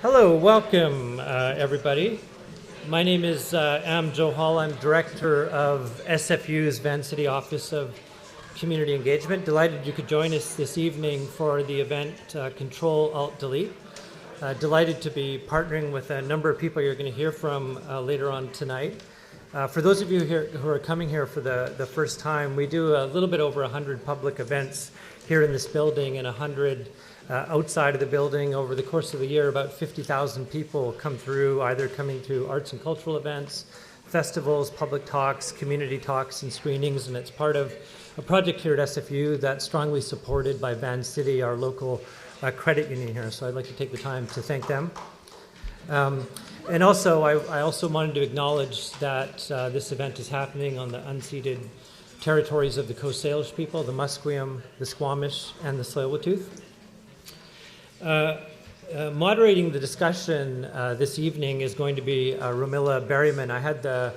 Hello, welcome everybody. My name is Am Joe Hall. I'm Director of SFU's Van City Office of Community Engagement. Delighted you could join us this evening for the event Ctrl Alt Delete. Delighted to be partnering with a number of people you're going to hear from later on tonight. For those of you here who are coming here for the first time, we do a little bit over 100 public events here in this building and 100 outside of the building. Over the course of the year, about 50,000 people come through, either coming to arts and cultural events, festivals, public talks, community talks, and screenings, and it's part of a project here at SFU that's strongly supported by Van City, our local credit union here. So I'd like to take the time to thank them. And also, I also wanted to acknowledge that this event is happening on the unceded territories of the Coast Salish people, the Musqueam, the Squamish, and the Tsleil-Waututh. Moderating the discussion this evening is going to be Romila Berryman. I had the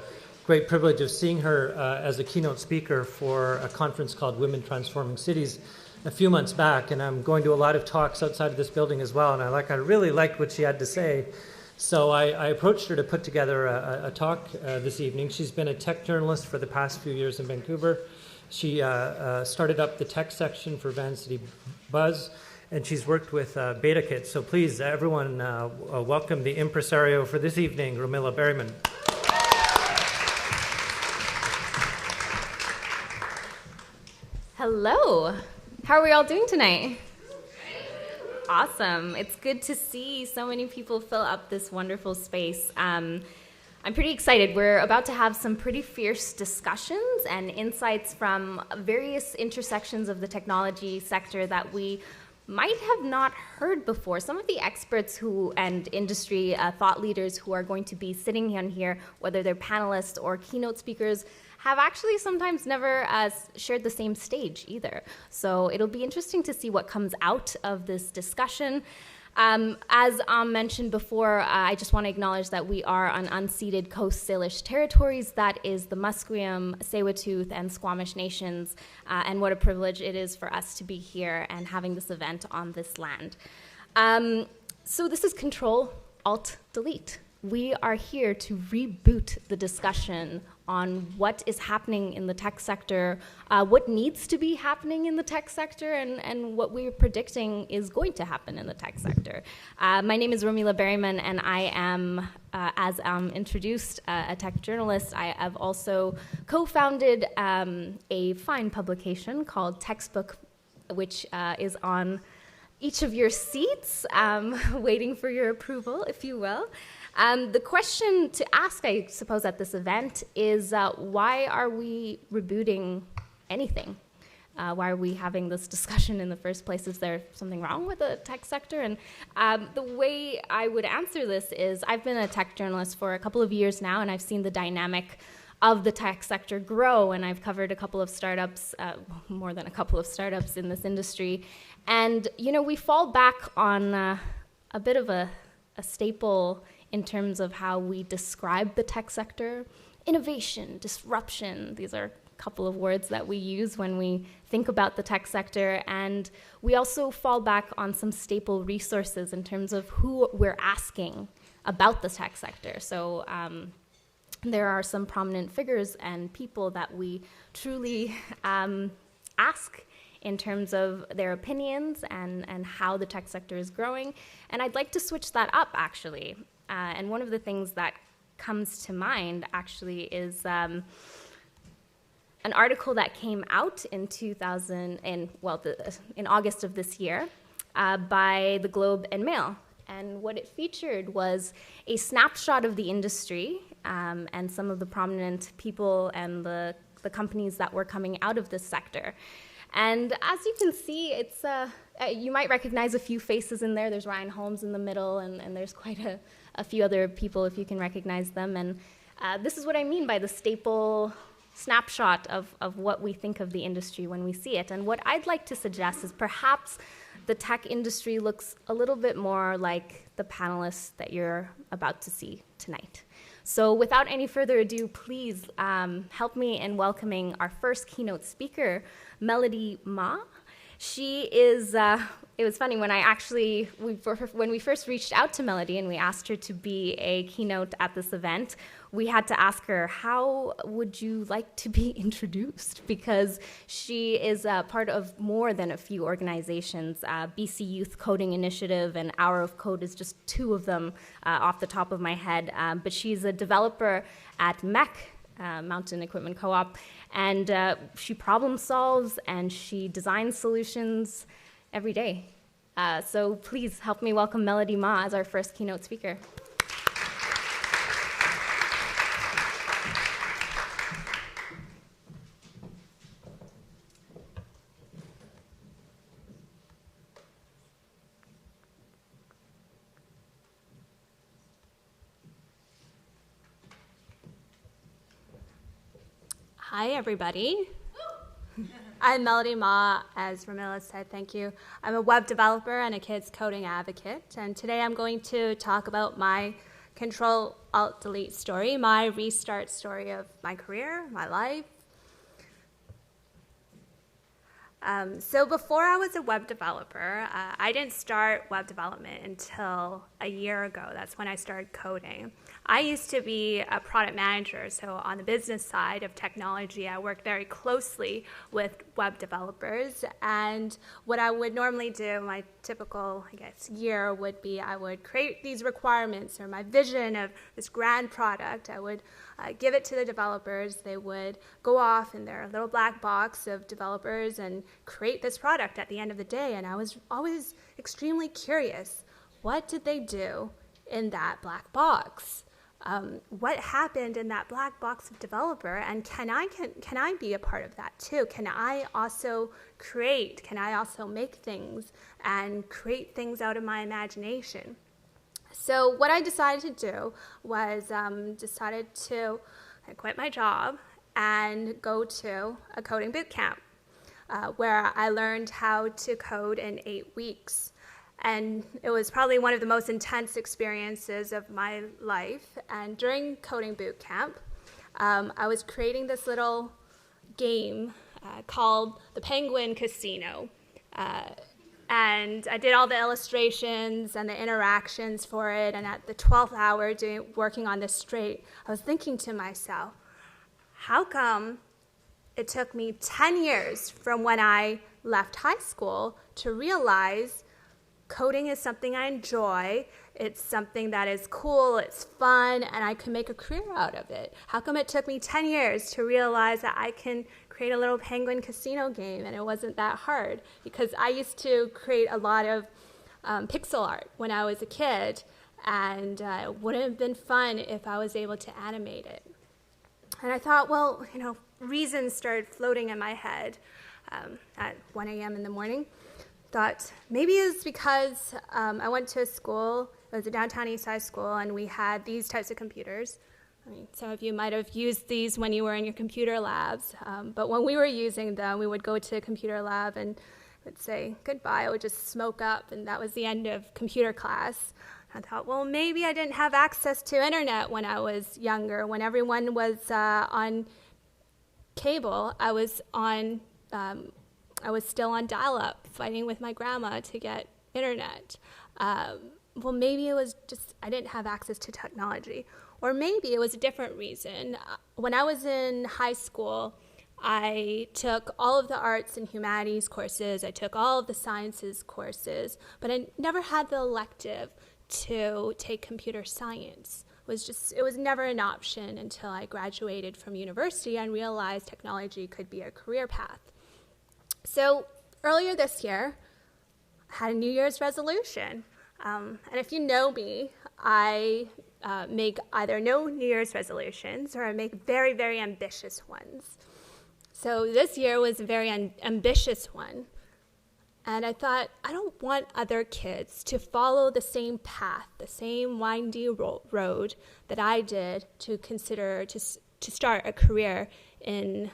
great privilege of seeing her as a keynote speaker for a conference called Women Transforming Cities a few months back, and I'm going to a lot of talks outside of this building as well, and I really liked what she had to say. So I approached her to put together a talk this evening. She's been a tech journalist for the past few years in Vancouver. She started up the tech section for Van City Buzz, and she's worked with BCTF. So please, everyone, welcome the impresario for this evening, Romila Berryman. Hello. How are we all doing tonight? Awesome. It's good to see so many people fill up this wonderful space. I'm pretty excited. We're about to have some pretty fierce discussions and insights from various intersections of the technology sector that we might have not heard before. Some of the experts and industry thought leaders who are going to be sitting in here, whether they're panelists or keynote speakers, have actually sometimes never shared the same stage either. So it'll be interesting to see what comes out of this discussion. As mentioned before, I just want to acknowledge that we are on unceded Coast Salish territories. That is the Musqueam, Tsleil-Waututh, and Squamish nations, and what a privilege it is for us to be here and having this event on this land. So this is Ctrl Alt Delete. We are here to reboot the discussion on what is happening in the tech sector, what needs to be happening in the tech sector, and what we're predicting is going to happen in the tech sector. My name is Romila Berryman, and I am, as introduced, a tech journalist. I have also co-founded a fine publication called Textbook, which is on each of your seats, waiting for your approval, if you will. The question to ask, I suppose, at this event is why are we rebooting anything? Why are we having this discussion in the first place? Is there something wrong with the tech sector? And the way I would answer this is I've been a tech journalist for a couple of years now, and I've seen the dynamic of the tech sector grow, and I've covered a couple of startups, more than a couple of startups in this industry. And, we fall back on a bit of a staple in terms of how we describe the tech sector. Innovation, disruption, these are a couple of words that we use when we think about the tech sector. And we also fall back on some staple resources in terms of who we're asking about the tech sector. So there are some prominent figures and people that we truly ask in terms of their opinions and how the tech sector is growing. And I'd like to switch that up, actually. And one of the things that comes to mind, actually, is an article that came out in in August of this year by the Globe and Mail. And what it featured was a snapshot of the industry and some of the prominent people and the companies that were coming out of this sector. And as you can see, it's you might recognize a few faces in there. There's Ryan Holmes in the middle, and there's quite a few other people if you can recognize them. And this is what I mean by the staple snapshot of what we think of the industry when we see it. And what I'd like to suggest is perhaps the tech industry looks a little bit more like the panelists that you're about to see tonight. So without any further ado, please help me in welcoming our first keynote speaker, Melody Ma. She is, it was funny when when we first reached out to Melody and we asked her to be a keynote at this event, we had to ask her, how would you like to be introduced? Because she is part of more than a few organizations. BC Youth Coding Initiative and Hour of Code is just two of them off the top of my head. But she's a developer at MEC, Mountain Equipment Co-op, and she problem solves and she designs solutions every day. So please help me welcome Melody Ma as our first keynote speaker. Hi, everybody. I'm Melody Ma, as Ramila said, thank you. I'm a web developer and a Kids Coding Advocate, and today I'm going to talk about my Ctrl Alt Delete story, my restart story of my career, my life. So before I was a web developer, I didn't start web development until a year ago. That's when I started coding. I used to be a product manager, so on the business side of technology, I worked very closely with web developers. And what I would normally do, my typical, year would be I would create these requirements or my vision of this grand product. I would give it to the developers. They would go off in their little black box of developers and create this product at the end of the day. And I was always extremely curious, what did they do in that black box? What happened in that black box of developer, and can I be a part of that too? Can I also create? Can I also make things and create things out of my imagination? So what I decided to do was I quit my job and go to a coding boot camp where I learned how to code in 8 weeks. And it was probably one of the most intense experiences of my life. And during coding boot camp, I was creating this little game called the Penguin Casino. And I did all the illustrations and the interactions for it. And at the 12th hour working on this straight, I was thinking to myself, how come it took me 10 years from when I left high school to realize coding is something I enjoy, it's something that is cool, it's fun, and I can make a career out of it? How come it took me 10 years to realize that I can create a little penguin casino game and it wasn't that hard? Because I used to create a lot of pixel art when I was a kid, and it wouldn't have been fun if I was able to animate it. And I thought, well, reasons started floating in my head at 1 a.m. in the morning. Thought maybe it's because I went to a school, it was a downtown east side school, and we had these types of computers. I mean, some of you might have used these when you were in your computer labs, but when we were using them, we would go to a computer lab and would say goodbye. It would just smoke up, and that was the end of computer class. I thought, well, maybe I didn't have access to internet when I was younger. When everyone was on cable, I was still on dial-up, fighting with my grandma to get internet. Well, maybe it was just I didn't have access to technology. Or maybe it was a different reason. When I was in high school, I took all of the arts and humanities courses. I took all of the sciences courses, but I never had the elective to take computer science. It was never an option until I graduated from university and realized technology could be a career path. So earlier this year, I had a New Year's resolution. And if you know me, I make either no New Year's resolutions or I make very, very ambitious ones. So this year was a very ambitious one. And I thought, I don't want other kids to follow the same path, the same windy road that I did to consider to start a career in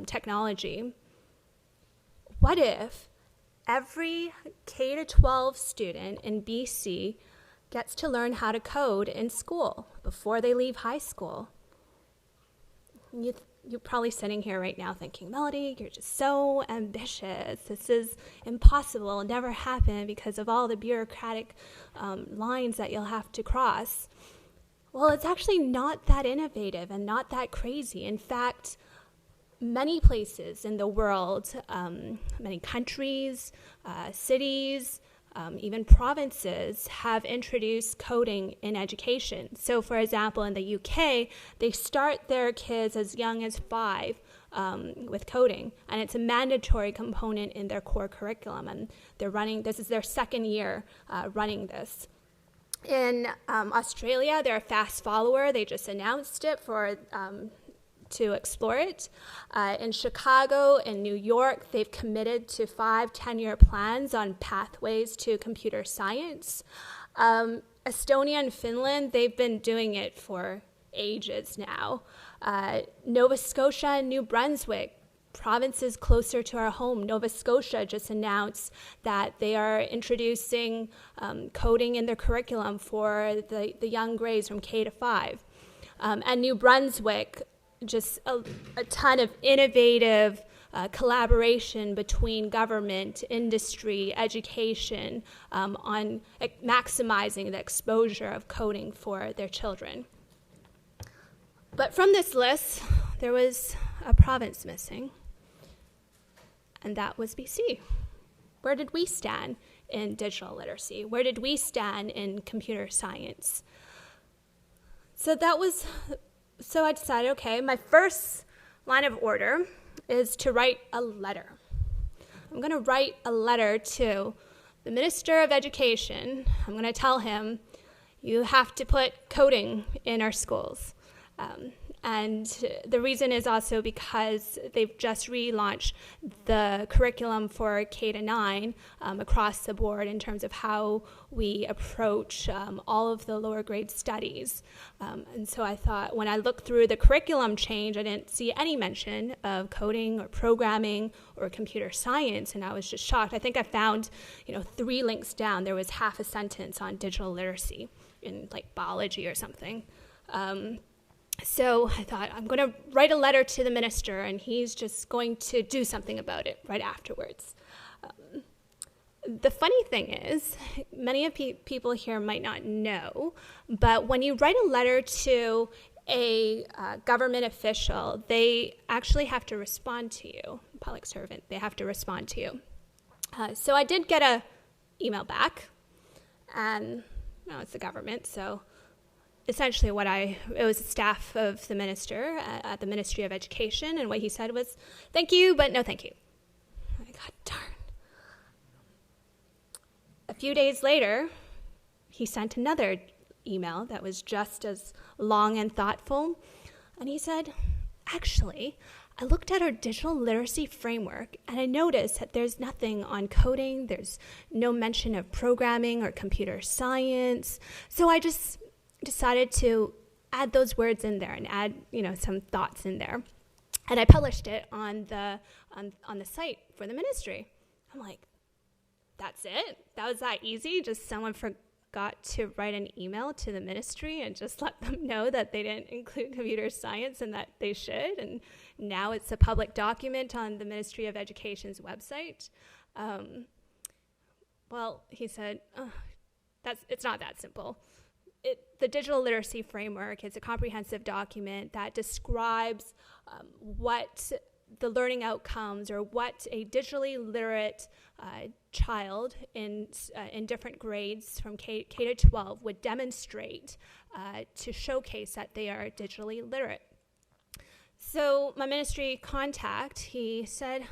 technology. What if every K-12 student in BC gets to learn how to code in school before they leave high school? you're probably sitting here right now thinking, Melody, you're just so ambitious. This is impossible. It'll never happen because of all the bureaucratic lines that you'll have to cross. Well, it's actually not that innovative and not that crazy. In fact, many places in the world, many countries, cities, even provinces have introduced coding in education. So, for example, in the UK, they start their kids as young as 5 with coding, and it's a mandatory component in their core curriculum. And this is their second year running this. In Australia, they're a fast follower. They just announced it to explore it. In Chicago and New York, they've committed to 5 10-year plans on pathways to computer science. Estonia and Finland, they've been doing it for ages now. Nova Scotia and New Brunswick, provinces closer to our home. Nova Scotia just announced that they are introducing coding in their curriculum for the young grades from K to 5. And New Brunswick, just a ton of innovative collaboration between government, industry, education on maximizing the exposure of coding for their children. But from this list, there was a province missing, and that was BC. Where did we stand in digital literacy? Where did we stand in computer science? So I decided, okay, my first line of order is to write a letter. I'm going to write a letter to the Minister of Education. I'm going to tell him, you have to put coding in our schools. And the reason is also because they've just relaunched the curriculum for K to 9 across the board in terms of how we approach all of the lower grade studies. And so I thought, when I looked through the curriculum change, I didn't see any mention of coding or programming or computer science, and I was just shocked. I think I found, 3 links down, there was half a sentence on digital literacy in like biology or something. So I thought, I'm going to write a letter to the minister, and he's just going to do something about it right afterwards. The funny thing is, many of people here might not know, but when you write a letter to a government official, they actually have to respond to you. Public servant, they have to respond to you. So I did get an email back, and it's the government, so essentially it was the staff of the minister at the Ministry of Education, and what he said was, thank you, but no thank you. I got darn. A few days later, he sent another email that was just as long and thoughtful, and he said, actually, I looked at our digital literacy framework, and I noticed that there's nothing on coding, there's no mention of programming or computer science, so I just decided to add those words in there and add, some thoughts in there. And I published it on the site for the ministry. I'm like, that's it? That was that easy? Just someone forgot to write an email to the ministry and just let them know that they didn't include computer science and that they should, and now it's a public document on the Ministry of Education's website. Well, he said, it's not that simple. The digital literacy framework is a comprehensive document that describes what the learning outcomes or what a digitally literate child in different grades from K to 12 would demonstrate to showcase that they are digitally literate. So my ministry contact, he said,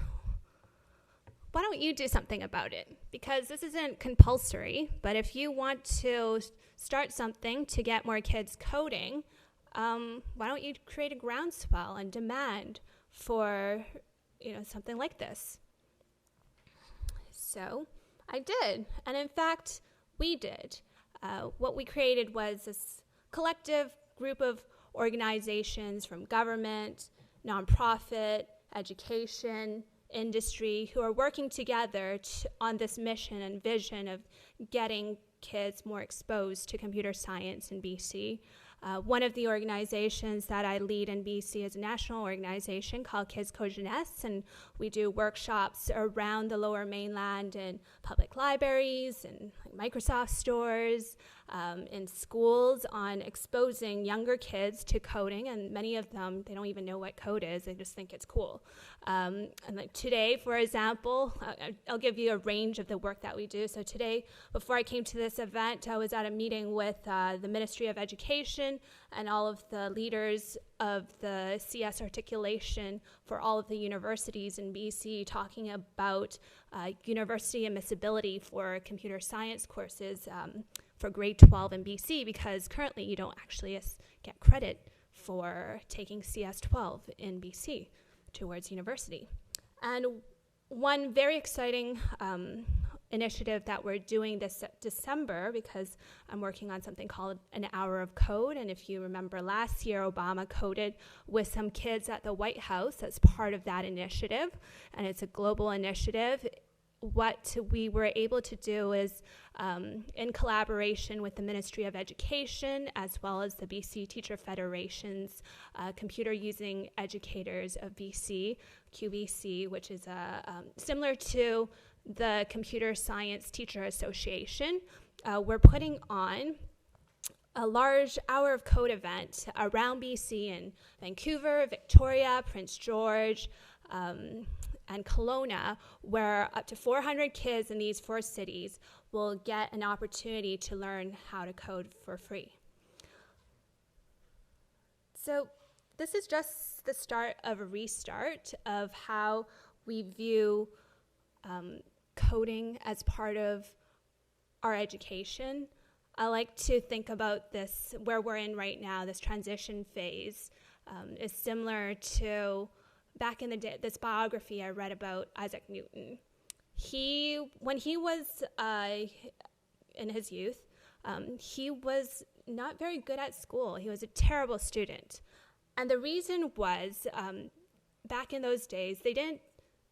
why don't you do something about it? Because this isn't compulsory, but if you want to start something to get more kids coding, why don't you create a groundswell and demand for, something like this? So I did, and in fact, we did. What we created was this collective group of organizations from government, nonprofit, education, industry, who are working together on this mission and vision of getting kids more exposed to computer science in BC. One of the organizations that I lead in BC is a national organization called Kids Code Jeunesse, and we do workshops around the Lower Mainland in public libraries and Microsoft stores, in schools, on exposing younger kids to coding, and many of them, they don't even know what code is, they just think it's cool. And like today, for example, I'll give you a range of the work that we do. So today, before I came to this event, I was at a meeting with the Ministry of Education and all of the leaders of the CS articulation for all of the universities in BC, talking about university admissibility for computer science courses for grade 12 in BC, because currently you don't actually get credit for taking CS 12 in BC towards university. And one very exciting initiative that we're doing this December, because I'm working on something called an hour of code, and if you remember last year, Obama coded with some kids at the White House as part of that initiative, and it's a global initiative. What we were able to do is, in collaboration with the Ministry of Education as well as the BC Teacher Federation's Computer Using Educators of BC, QBC, which is similar to the Computer Science Teacher Association, we're putting on a large hour of code event around BC in Vancouver, Victoria, Prince George, and Kelowna, where up to 400 kids in these 4 cities will get an opportunity to learn how to code for free. So this is just the start of a restart of how we view coding as part of our education. I like to think about this, where we're in right now, this transition phase, is similar to back in the day, this biography I read about Isaac Newton. When he was in his youth, he was not very good at school. He was a terrible student. And the reason was, back in those days, they didn't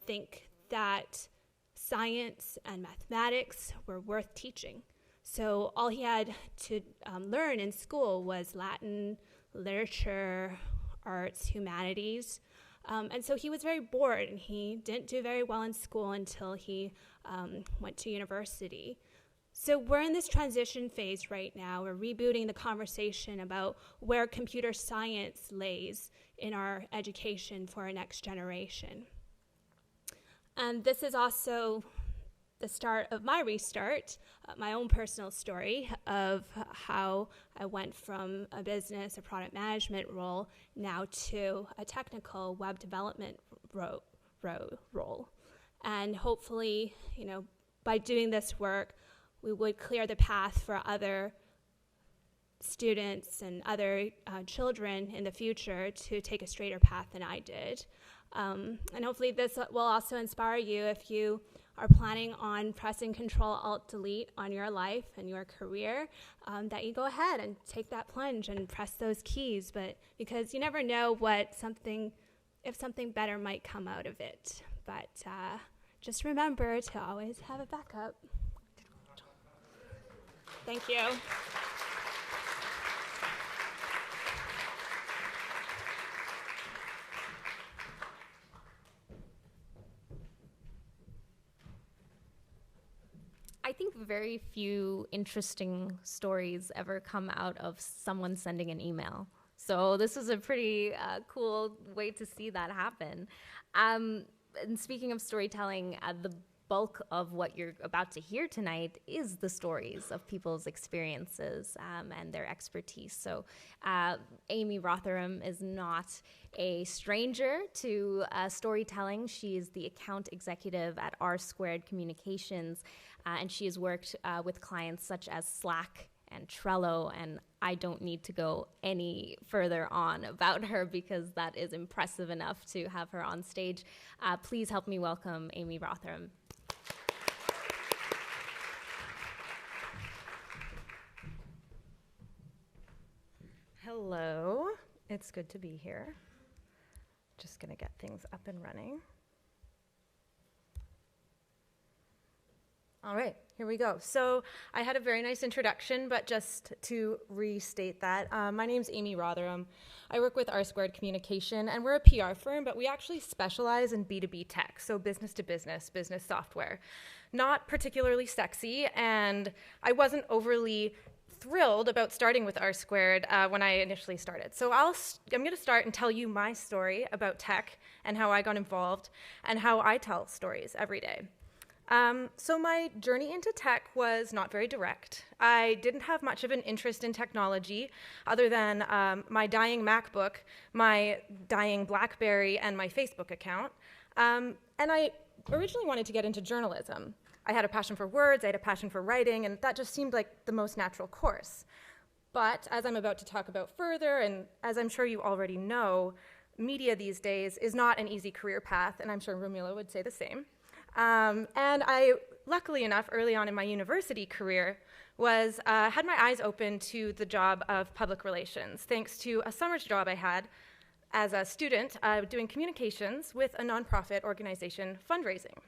think that science and mathematics were worth teaching. So all he had to learn in school was Latin, literature, arts, humanities. And so he was very bored, and he didn't do very well in school until he went to university. So we're in this transition phase right now. We're rebooting the conversation about where computer science lays in our education for our next generation. And this is also the start of my restart, my own personal story of how I went from a business, a product management role, now to a technical web development role. And hopefully, by doing this work, we would clear the path for other students and other children in the future to take a straighter path than I did. And hopefully this will also inspire you if you are planning on pressing Ctrl Alt Delete on your life and your career, that you go ahead and take that plunge and press those keys, but because you never know if something better might come out of it. But just remember to always have a backup. Thank you. I think very few interesting stories ever come out of someone sending an email. So this is a pretty cool way to see that happen. And speaking of storytelling, the bulk of what you're about to hear tonight is the stories of people's experiences and their expertise. So Amy Rotherham is not a stranger to storytelling. She is the account executive at R Squared Communications, and she has worked with clients such as Slack and Trello, and I don't need to go any further on about her because that is impressive enough to have her on stage. Please help me welcome Amy Rotherham. Hello, it's good to be here. Just gonna get things up and running. All right, here we go. So I had a very nice introduction, but just to restate that, my name's Amy Rotherham. I work with R² Communication, and we're a PR firm, but we actually specialize in B2B tech, so business to business, business software. Not particularly sexy, and I wasn't overly thrilled about starting with R² when I initially started. So I'm going to start and tell you my story about tech and how I got involved and how I tell stories every day. So my journey into tech was not very direct. I didn't have much of an interest in technology other than my dying MacBook, my dying BlackBerry, and my Facebook account. And I originally wanted to get into journalism. I had a passion for words, I had a passion for writing, and that just seemed like the most natural course. But as I'm about to talk about further, and as I'm sure you already know, media these days is not an easy career path, and I'm sure Rumila would say the same. And I, luckily enough, early on in my university career, had my eyes open to the job of public relations, thanks to a summer's job I had as a student doing communications with a nonprofit organization fundraising.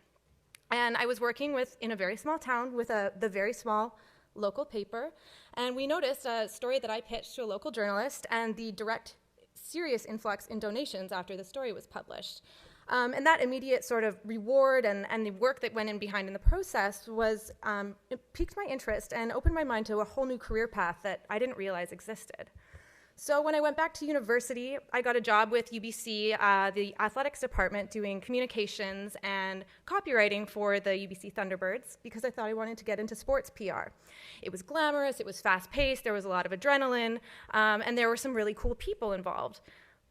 And I was working in a very small town with the very small local paper, and we noticed a story that I pitched to a local journalist and the direct, serious influx in donations after the story was published. And that immediate sort of reward and the work that went in behind in the process it piqued my interest and opened my mind to a whole new career path that I didn't realize existed. So when I went back to university, I got a job with UBC, the athletics department, doing communications and copywriting for the UBC Thunderbirds because I thought I wanted to get into sports PR. It was glamorous, it was fast-paced, there was a lot of adrenaline, and there were some really cool people involved.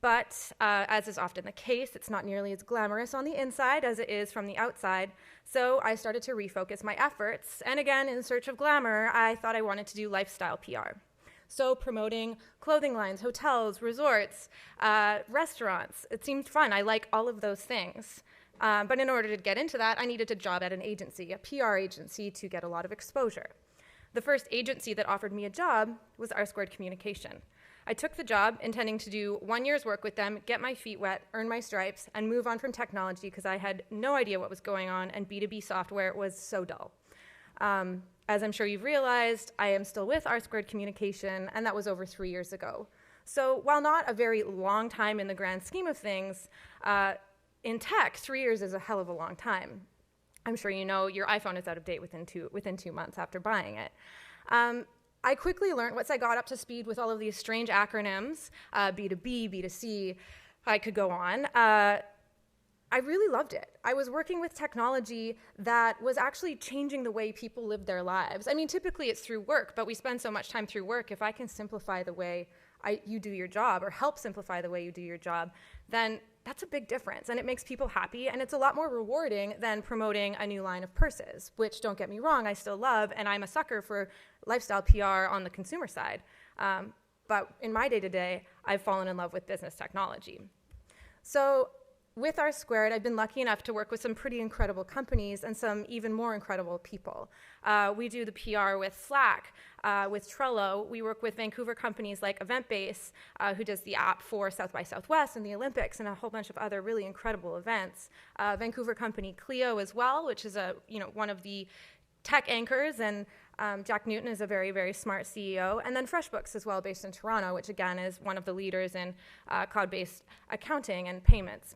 But as is often the case, it's not nearly as glamorous on the inside as it is from the outside. So I started to refocus my efforts. And again, in search of glamour, I thought I wanted to do lifestyle PR. So promoting clothing lines, hotels, resorts, restaurants. It seemed fun. I like all of those things. But in order to get into that, I needed a job at an agency, a PR agency, to get a lot of exposure. The first agency that offered me a job was R² Communication. I took the job intending to do 1 year's work with them, get my feet wet, earn my stripes, and move on from technology because I had no idea what was going on, and B2B software was so dull. As I'm sure you've realized, I am still with R² Communication, and that was over 3 years ago. So while not a very long time in the grand scheme of things, in tech, 3 years is a hell of a long time. I'm sure you know your iPhone is out of date within two months after buying it. I quickly learned, once I got up to speed with all of these strange acronyms, B2B, B2C, I could go on, I really loved it. I was working with technology that was actually changing the way people live their lives. I mean, typically it's through work, but we spend so much time through work. If I can simplify the way you do your job or help simplify the way you do your job, then that's a big difference, and it makes people happy, and it's a lot more rewarding than promoting a new line of purses, which, don't get me wrong, I still love, and I'm a sucker for lifestyle PR on the consumer side. But in my day-to-day, I've fallen in love with business technology. So with R², I've been lucky enough to work with some pretty incredible companies and some even more incredible people. We do the PR with Slack, with Trello. We work with Vancouver companies like EventBase, who does the app for South by Southwest and the Olympics and a whole bunch of other really incredible events. Vancouver company Clio as well, which is one of the tech anchors, and Jack Newton is a very, very smart CEO. And then FreshBooks as well, based in Toronto, which again is one of the leaders in cloud-based accounting and payments.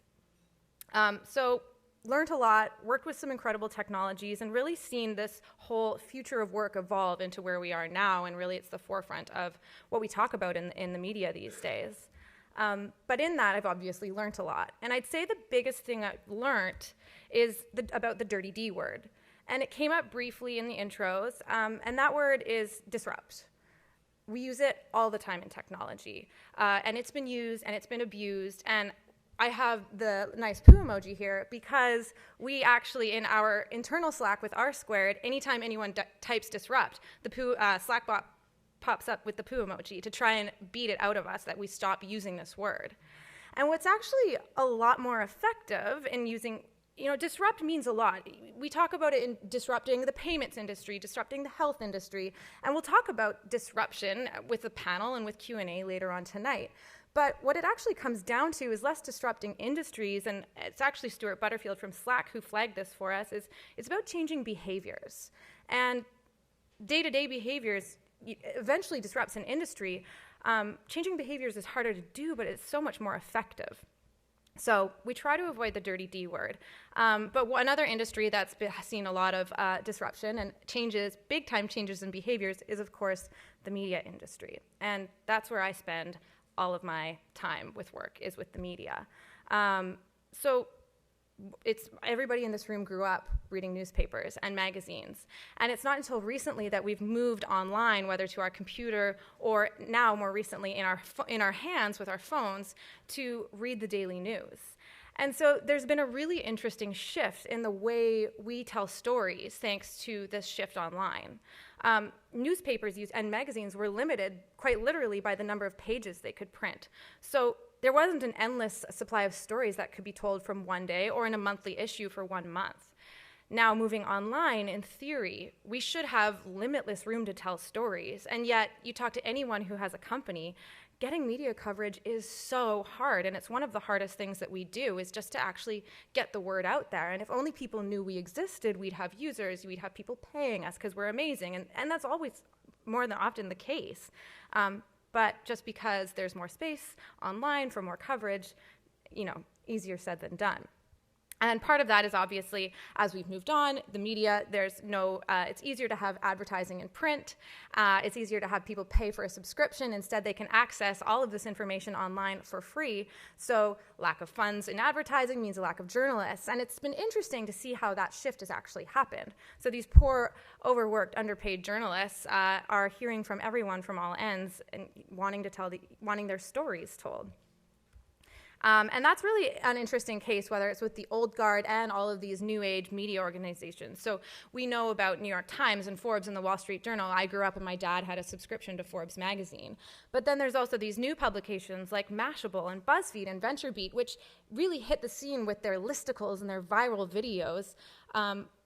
So learned a lot, worked with some incredible technologies, and really seen this whole future of work evolve into where we are now, and really it's the forefront of what we talk about in the media these days. But in that, I've obviously learned a lot. And I'd say the biggest thing I've learned is about the dirty D word. And it came up briefly in the intros, and that word is disrupt. We use it all the time in technology, and it's been used and it's been abused, and I have the nice poo emoji here because we actually, in our internal Slack with R², anytime anyone types disrupt, the poo Slack bot pops up with the poo emoji to try and beat it out of us that we stop using this word. And what's actually a lot more effective in using, disrupt means a lot. We talk about it in disrupting the payments industry, disrupting the health industry, and we'll talk about disruption with the panel and with Q&A later on tonight. But what it actually comes down to is less disrupting industries, and it's actually Stuart Butterfield from Slack who flagged this for us, is it's about changing behaviors. And day-to-day behaviors eventually disrupts an industry. Changing behaviors is harder to do, but it's so much more effective. So we try to avoid the dirty D word. But another industry that's seen a lot of disruption and changes, big-time changes in behaviors, is, of course, the media industry. And that's where I spend all of my time with work, is with the media. So everybody in this room grew up reading newspapers and magazines. And it's not until recently that we've moved online, whether to our computer or now more recently in our hands with our phones, to read the daily news. And so there's been a really interesting shift in the way we tell stories thanks to this shift online. Newspapers and magazines were limited quite literally by the number of pages they could print. So there wasn't an endless supply of stories that could be told from one day or in a monthly issue for 1 month. Now, moving online, in theory, we should have limitless room to tell stories. And yet, you talk to anyone who has a company, getting media coverage is so hard. And it's one of the hardest things that we do, is just to actually get the word out there. And if only people knew we existed, we'd have users, we'd have people paying us because we're amazing. And that's always more than often the case. But just because there's more space online for more coverage, easier said than done. And part of that is obviously, as we've moved on, the media, it's easier to have advertising in print. It's easier to have people pay for a subscription. Instead, they can access all of this information online for free. So lack of funds in advertising means a lack of journalists. And it's been interesting to see how that shift has actually happened. So these poor, overworked, underpaid journalists are hearing from everyone from all ends and wanting their stories told. And that's really an interesting case, whether it's with the old guard and all of these new age media organizations. So we know about New York Times and Forbes and the Wall Street Journal. I grew up and my dad had a subscription to Forbes magazine. But then there's also these new publications like Mashable and BuzzFeed and VentureBeat, which really hit the scene with their listicles and their viral videos.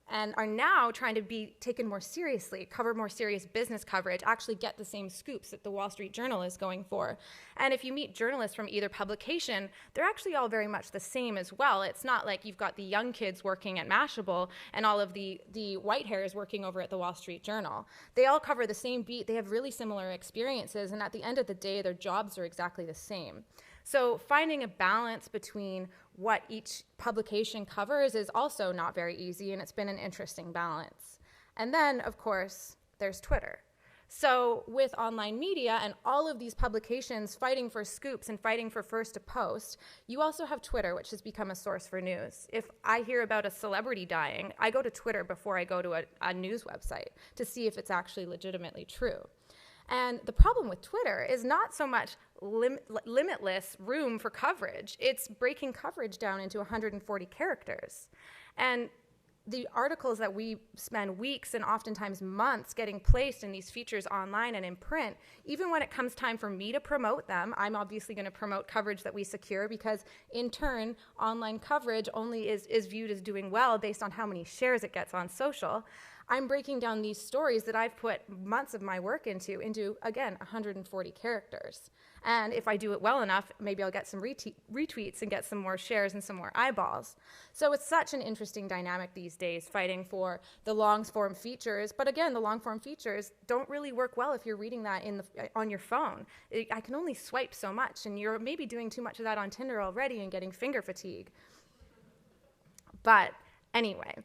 And are now trying to be taken more seriously, cover more serious business coverage, actually get the same scoops that the Wall Street Journal is going for. And if you meet journalists from either publication, they're actually all very much the same as well. It's not like you've got the young kids working at Mashable and all of the white hairs working over at the Wall Street Journal. They all cover the same beat. They have really similar experiences, and at the end of the day, their jobs are exactly the same. So finding a balance between what each publication covers is also not very easy, and it's been an interesting balance. And then, of course, there's Twitter. So with online media and all of these publications fighting for scoops and fighting for first to post, you also have Twitter, which has become a source for news. If I hear about a celebrity dying, I go to Twitter before I go to a news website to see if it's actually legitimately true. And the problem with Twitter is not so much limitless room for coverage. It's breaking coverage down into 140 characters. And the articles that we spend weeks and oftentimes months getting placed in these features online and in print, even when it comes time for me to promote them, I'm obviously going to promote coverage that we secure because, in turn, online coverage only is viewed as doing well based on how many shares it gets on social. I'm breaking down these stories that I've put months of my work into, again, 140 characters. And if I do it well enough, maybe I'll get some retweets and get some more shares and some more eyeballs. So it's such an interesting dynamic these days, fighting for the long-form features. But again, the long-form features don't really work well if you're reading that on your phone. I can only swipe so much, and you're maybe doing too much of that on Tinder already and getting finger fatigue. But anyway,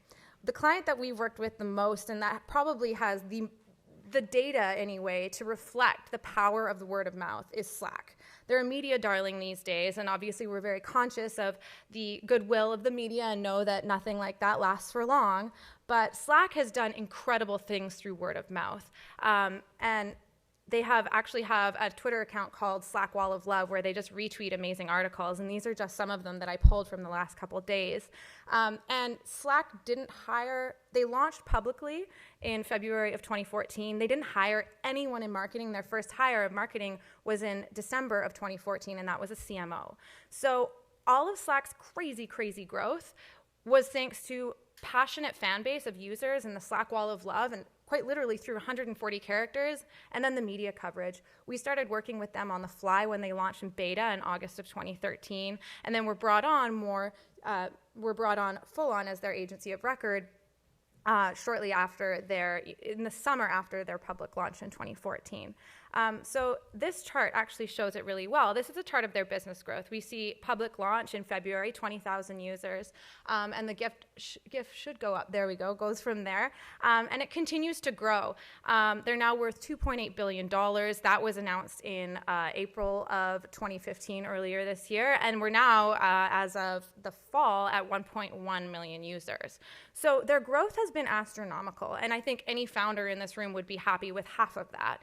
the client that we've worked with the most, and that probably has the data anyway to reflect the power of the word of mouth, is Slack. They're a media darling these days, and obviously we're very conscious of the goodwill of the media and know that nothing like that lasts for long. But Slack has done incredible things through word of mouth. And they actually have a Twitter account called Slack Wall of Love where they just retweet amazing articles, and these are just some of them that I pulled from the last couple of days. And Slack they launched publicly in February of 2014. They didn't hire anyone in marketing. Their first hire of marketing was in December of 2014, and that was a CMO. So all of Slack's crazy, crazy growth was thanks to passionate fan base of users and the Slack Wall of Love and quite literally through 140 characters, and then the media coverage. We started working with them on the fly when they launched in beta in August of 2013, and then were brought on full on as their agency of record shortly after in the summer after their public launch in 2014. So this chart actually shows it really well. This is a chart of their business growth. We see public launch in February, 20,000 users, and the GIF should go up. There we go, goes from there. And it continues to grow. They're now worth $2.8 billion. That was announced in April of 2015, earlier this year. And we're now, as of the fall, at 1.1 million users. So their growth has been astronomical. And I think any founder in this room would be happy with half of that.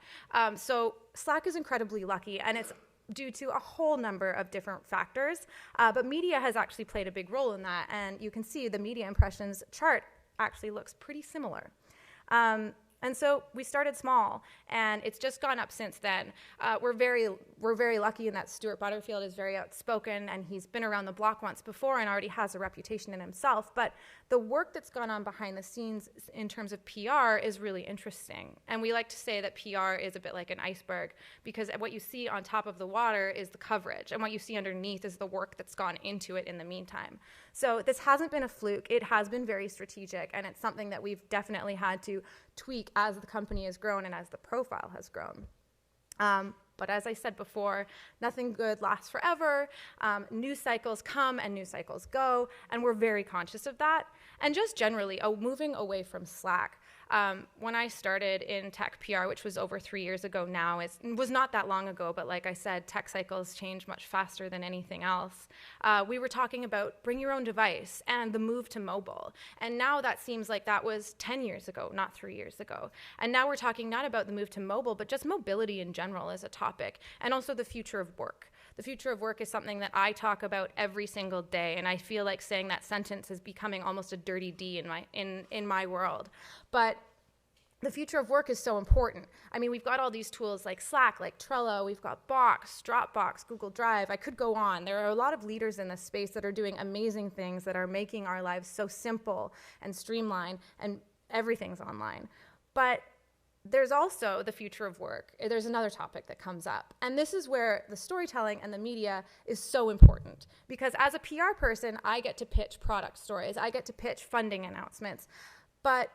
So Slack is incredibly lucky, and it's due to a whole number of different factors, but media has actually played a big role in that, and you can see the media impressions chart actually looks pretty similar. And so we started small, and it's just gone up since then. We're very lucky in that Stuart Butterfield is very outspoken, and he's been around the block once before and already has a reputation in himself. But the work that's gone on behind the scenes in terms of PR is really interesting. And we like to say that PR is a bit like an iceberg, because what you see on top of the water is the coverage, and what you see underneath is the work that's gone into it in the meantime. So this hasn't been a fluke. It has been very strategic, and it's something that we've definitely had to tweak as the company has grown and as the profile has grown. But as I said before, nothing good lasts forever. News cycles come and news cycles go, and we're very conscious of that. And just generally, moving away from Slack. When I started in tech PR, which was over 3 years ago now, it was not that long ago, but like I said, tech cycles change much faster than anything else. We were talking about bring your own device and the move to mobile. And now that seems like that was 10 years ago, not 3 years ago. And now we're talking not about the move to mobile, but just mobility in general as a topic, and also the future of work. The future of work is something that I talk about every single day, and I feel like saying that sentence is becoming almost a dirty D in my world. But the future of work is so important. I mean, we've got all these tools like Slack, like Trello, we've got Box, Dropbox, Google Drive. I could go on. There are a lot of leaders in this space that are doing amazing things that are making our lives so simple and streamlined, and everything's online. But there's also the future of work. There's another topic that comes up. And this is where the storytelling and the media is so important. Because as a PR person, I get to pitch product stories. I get to pitch funding announcements. But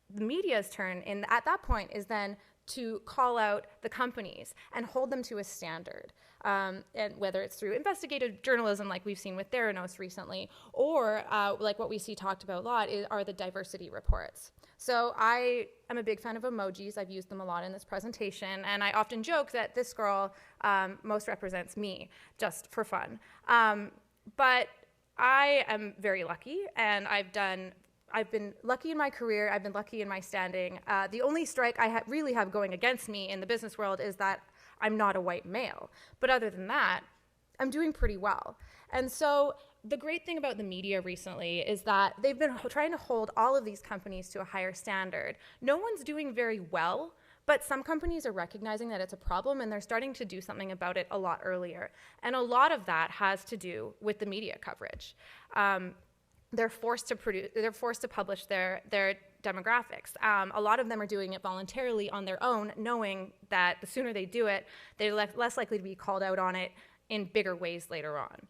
the media's turn at that point is then to call out the companies and hold them to a standard. And whether it's through investigative journalism like we've seen with Theranos recently, or like what we see talked about a lot are the diversity reports. So I am a big fan of emojis. I've used them a lot in this presentation, and I often joke that this girl most represents me, just for fun. But I am very lucky, and I've been lucky in my career. I've been lucky in my standing. The only strike I really have going against me in the business world is that I'm not a white male. But other than that, I'm doing pretty well. And so the great thing about the media recently is that they've been trying to hold all of these companies to a higher standard. No one's doing very well, but some companies are recognizing that it's a problem, and they're starting to do something about it a lot earlier. And a lot of that has to do with the media coverage. They're forced to publish their demographics. A lot of them are doing it voluntarily on their own, knowing that the sooner they do it, they're less likely to be called out on it in bigger ways later on.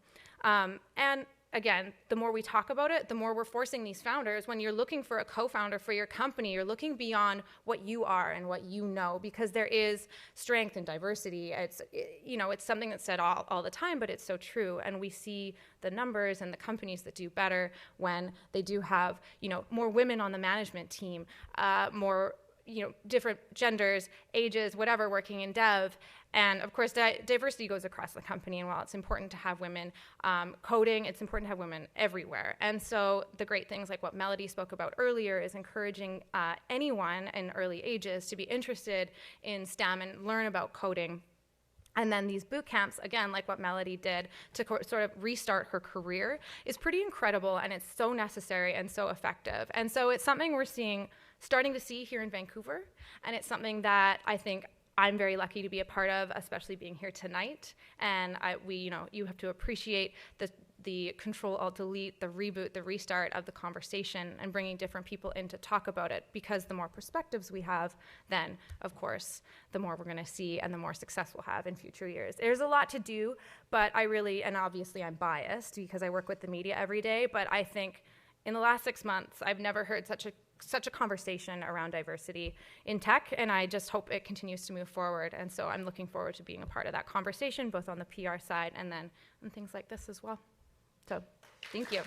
And again, the more we talk about it, the more we're forcing these founders. When you're looking for a co-founder for your company, you're looking beyond what you are and what you know, because there is strength in diversity. It's something that's said all the time, but it's so true. And we see the numbers and the companies that do better when they do have, more women on the management team, more, different genders, ages, whatever, working in dev. And of course, diversity goes across the company. And while it's important to have women coding, it's important to have women everywhere. And so the great things like what Melody spoke about earlier is encouraging anyone in early ages to be interested in STEM and learn about coding. And then these boot camps, again, like what Melody did to sort of restart her career, is pretty incredible, and it's so necessary and so effective. And so it's something we're starting to see here in Vancouver, and it's something that I think I'm very lucky to be a part of, especially being here tonight. And you have to appreciate the Ctrl Alt Delete, the reboot, the restart of the conversation, and bringing different people in to talk about it, because the more perspectives we have, then of course the more we're going to see and the more success we'll have in future years. There's a lot to do, but I really, and obviously I'm biased because I work with the media every day, but I think in the last 6 months I've never heard such a conversation around diversity in tech, and I just hope it continues to move forward. And so I'm looking forward to being a part of that conversation, both on the PR side and then on things like this as well. So, thank you.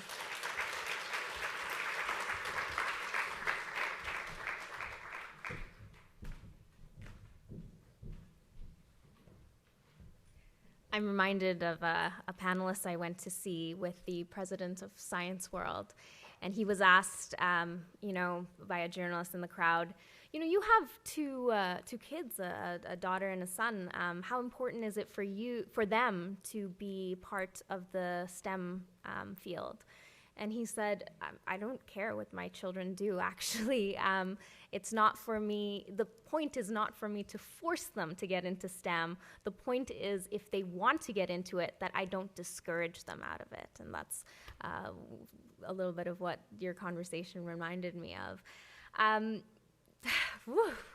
I'm reminded of a panelist I went to see with the president of Science World, and he was asked, by a journalist in the crowd, you have two kids, a daughter and a son. How important is it for them to be part of the STEM field? And he said, I don't care what my children do, actually. It's not for me, the point is not for me to force them to get into STEM. The point is, if they want to get into it, that I don't discourage them out of it. And that's a little bit of what your conversation reminded me of.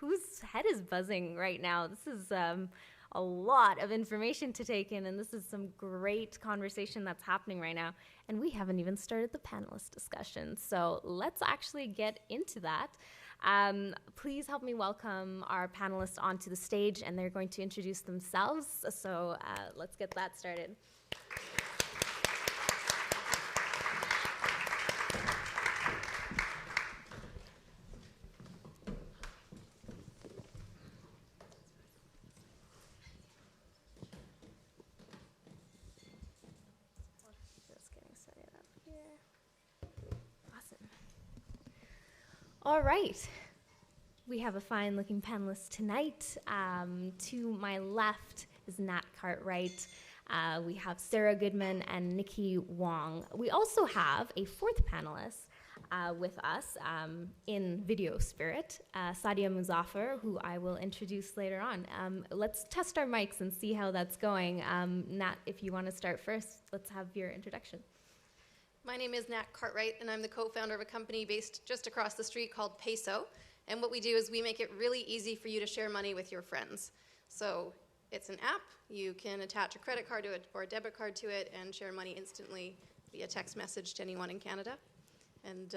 Whose head is buzzing right now? This is a lot of information to take in, and this is some great conversation that's happening right now. And we haven't even started the panelist discussion, so let's actually get into that. Please help me welcome our panelists onto the stage, and they're going to introduce themselves. So let's get that started. All right, we have a fine-looking panelist tonight. To my left is Nat Cartwright. We have Sarah Goodman and Nikki Wong. We also have a fourth panelist with us in video spirit, Sadia Muzaffar, who I will introduce later on. Let's test our mics and see how that's going. Nat, if you want to start first, let's have your introduction. My name is Nat Cartwright, and I'm the co-founder of a company based just across the street called Peso. And what we do is we make it really easy for you to share money with your friends. So it's an app. You can attach a credit card to it or a debit card to it and share money instantly via text message to anyone in Canada. And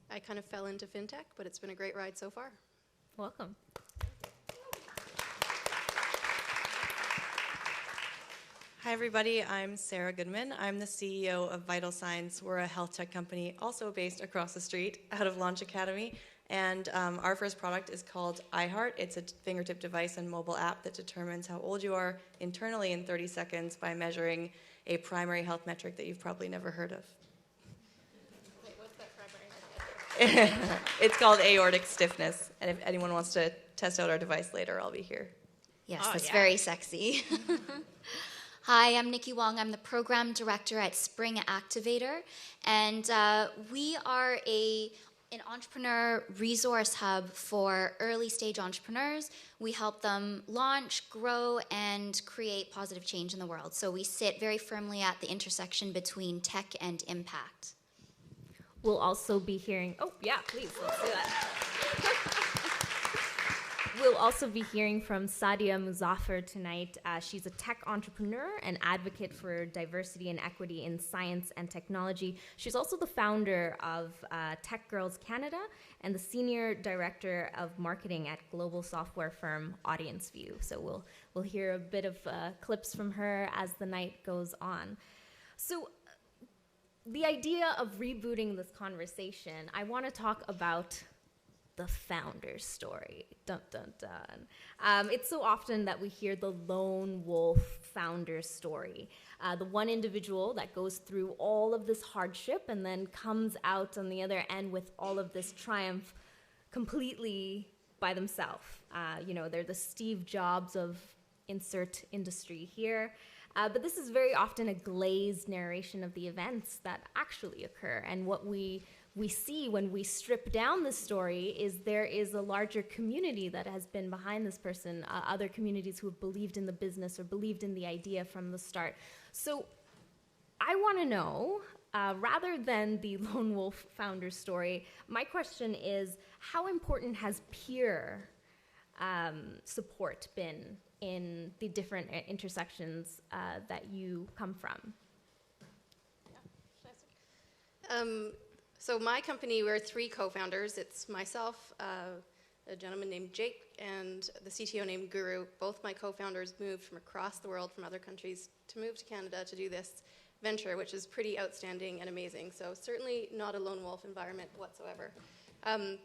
I kind of fell into fintech, but it's been a great ride so far. Welcome. Hi everybody, I'm Sarah Goodman. I'm the CEO of Vital Signs. We're a health tech company also based across the street out of Launch Academy. And our first product is called iHeart. It's a fingertip device and mobile app that determines how old you are internally in 30 seconds by measuring a primary health metric that you've probably never heard of. Wait, what's that primary health metric? It's called aortic stiffness. And if anyone wants to test out our device later, I'll be here. Yes, that's very sexy. Hi, I'm Nikki Wong. I'm the program director at Spring Activator, and we are an entrepreneur resource hub for early stage entrepreneurs. We help them launch, grow, and create positive change in the world. So we sit very firmly at the intersection between tech and impact. We'll also be hearing, oh yeah, please, let's do that. We'll also be hearing from Sadia Muzaffar tonight. She's a tech entrepreneur and advocate for diversity and equity in science and technology. She's also the founder of Tech Girls Canada and the senior director of marketing at global software firm Audience View. So we'll hear a bit of clips from her as the night goes on. So the idea of rebooting this conversation, I want to talk about the founder's story. Dun, dun, dun. It's so often that we hear the lone wolf founder's story. The one individual that goes through all of this hardship and then comes out on the other end with all of this triumph completely by themselves. They're the Steve Jobs of insert industry here. But this is very often a glazed narration of the events that actually occur. And what we see when we strip down the story is there is a larger community that has been behind this person, other communities who have believed in the business or believed in the idea from the start. So I want to know, rather than the lone wolf founder story, my question is, how important has peer support been in the different intersections that you come from? So my company, we're 3 co-founders. It's myself, a gentleman named Jake, and the CTO named Guru. Both my co-founders moved from across the world, from other countries, to move to Canada to do this venture, which is pretty outstanding and amazing. So certainly not a lone wolf environment whatsoever. And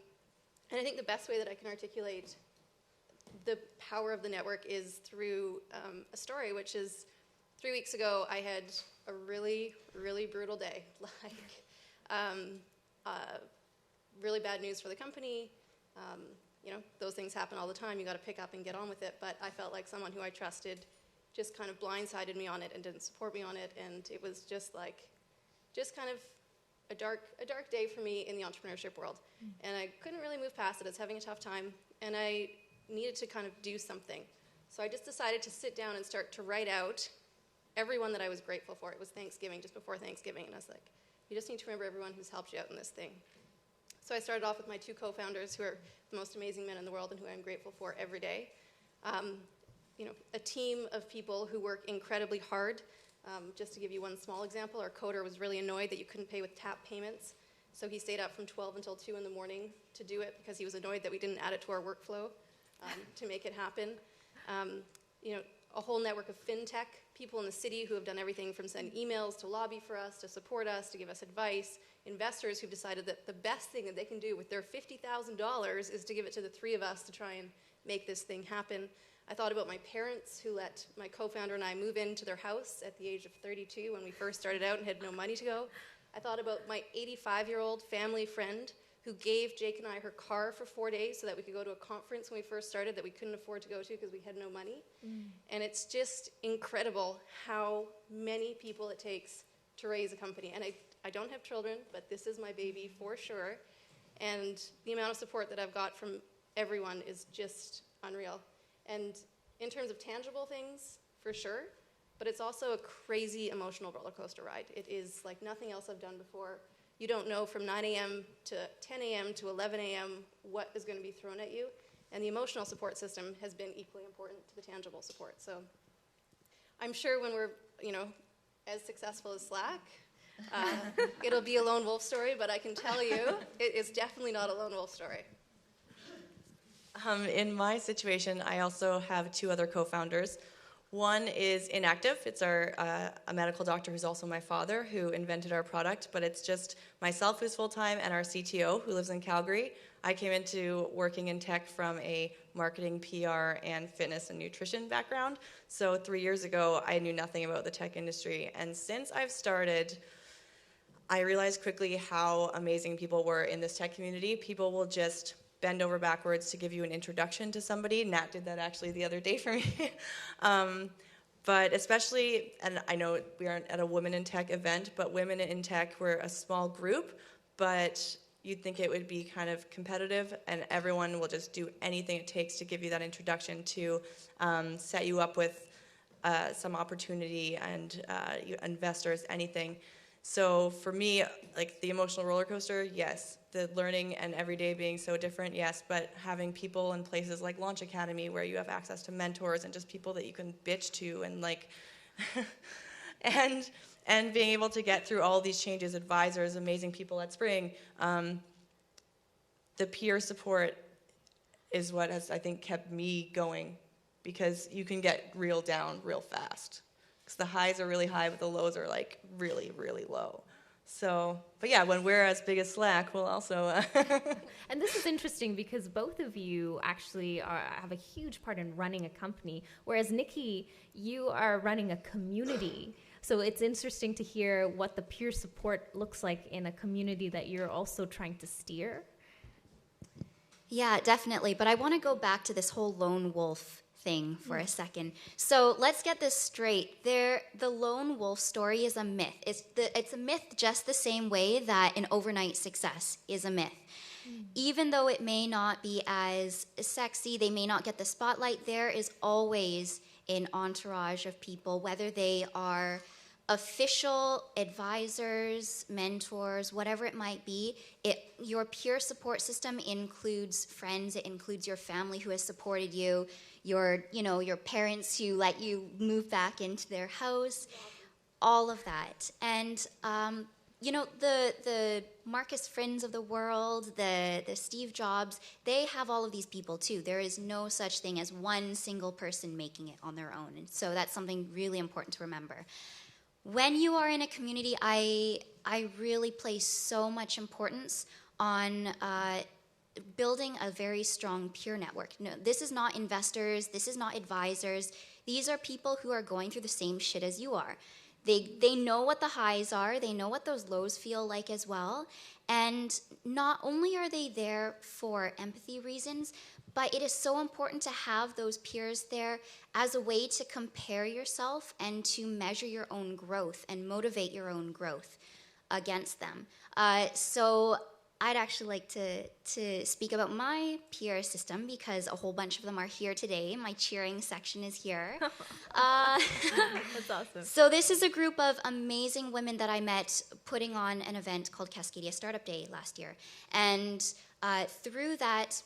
I think the best way that I can articulate the power of the network is through a story, which is 3 weeks ago I had a really, really brutal day. Really bad news for the company. You know, those things happen all the time. You got to pick up and get on with it. But I felt like someone who I trusted just kind of blindsided me on it and didn't support me on it. And it was just kind of a dark day for me in the entrepreneurship world. And I couldn't really move past it. I was having a tough time, and I needed to kind of do something. So I just decided to sit down and start to write out everyone that I was grateful for. It was Thanksgiving, just before Thanksgiving, and I was like, you just need to remember everyone who's helped you out in this thing. So I started off with my 2 co-founders, who are the most amazing men in the world and who I'm grateful for every day. You know, a team of people who work incredibly hard. Just to give you one small example, our coder was really annoyed that you couldn't pay with tap payments. So he stayed up from 12 until 2 in the morning to do it because he was annoyed that we didn't add it to our workflow to make it happen. You know, a whole network of fintech people in the city who have done everything from send emails to lobby for us, to support us, to give us advice. Investors who've decided that the best thing that they can do with their $50,000 is to give it to the 3 of us to try and make this thing happen. I thought about my parents who let my co-founder and I move into their house at the age of 32 when we first started out and had no money to go. I thought about my 85-year-old family friend who gave Jake and I her car for 4 days so that we could go to a conference when we first started that we couldn't afford to go to because we had no money. And it's just incredible how many people it takes to raise a company. And I don't have children, but this is my baby for sure. And the amount of support that I've got from everyone is just unreal. And in terms of tangible things, for sure, but it's also a crazy emotional roller coaster ride. It is like nothing else I've done before. You don't know from 9 a.m. to 10 a.m. to 11 a.m. what is going to be thrown at you. And the emotional support system has been equally important to the tangible support. So I'm sure when we're, you know, as successful as Slack, it'll be a lone wolf story, but I can tell you it is definitely not a lone wolf story. In my situation, I also have 2 other co-founders. One is Inactive. It's a medical doctor who's also my father who invented our product, but it's just myself who's full-time and our CTO who lives in Calgary. I came into working in tech from a marketing, PR, and fitness and nutrition background. So 3 years ago, I knew nothing about the tech industry. And since I've started, I realized quickly how amazing people were in this tech community. People will just bend over backwards to give you an introduction to somebody. Nat did that actually the other day for me. But especially, and I know we aren't at a Women in Tech event, but women in tech, we're a small group, but you'd think it would be kind of competitive, and everyone will just do anything it takes to give you that introduction, to set you up with some opportunity and investors, anything. So for me, like the emotional roller coaster, yes. The learning and every day being so different, yes. But having people in places like Launch Academy where you have access to mentors and just people that you can bitch to and like, and being able to get through all these changes, advisors, amazing people at Spring, the peer support is what has, I think, kept me going, because you can get real down real fast. Because the highs are really high, but the lows are like really, really low. So, but yeah, when we're as big as Slack, we'll also... And this is interesting because both of you actually have a huge part in running a company, whereas Nikki, you are running a community. So it's interesting to hear what the peer support looks like in a community that you're also trying to steer. Yeah, definitely. But I want to go back to this whole lone wolf thing for a second. So let's get this straight. The lone wolf story is a myth. It's a myth just the same way that an overnight success is a myth. Even though it may not be as sexy, they may not get the spotlight, there is always an entourage of people, whether they are official advisors, mentors, whatever it might be. Your peer support system includes friends, it includes your family who has supported you, your parents who let you move back into their house, all of that. And the Marcus Friends of the world, the Steve Jobs, they have all of these people too. There is no such thing as one single person making it on their own. And so that's something really important to remember. When you are in a community, I really place so much importance on building a very strong peer network. No, this is not investors, this is not advisors. These are people who are going through the same shit as you are. They know what the highs are, they know what those lows feel like as well, and not only are they there for empathy reasons, but it is so important to have those peers there as a way to compare yourself and to measure your own growth and motivate your own growth against them. So I'd actually like to speak about my peer system because a whole bunch of them are here today. My cheering section is here. That's awesome. So this is a group of amazing women that I met putting on an event called Cascadia Startup Day last year. And through that,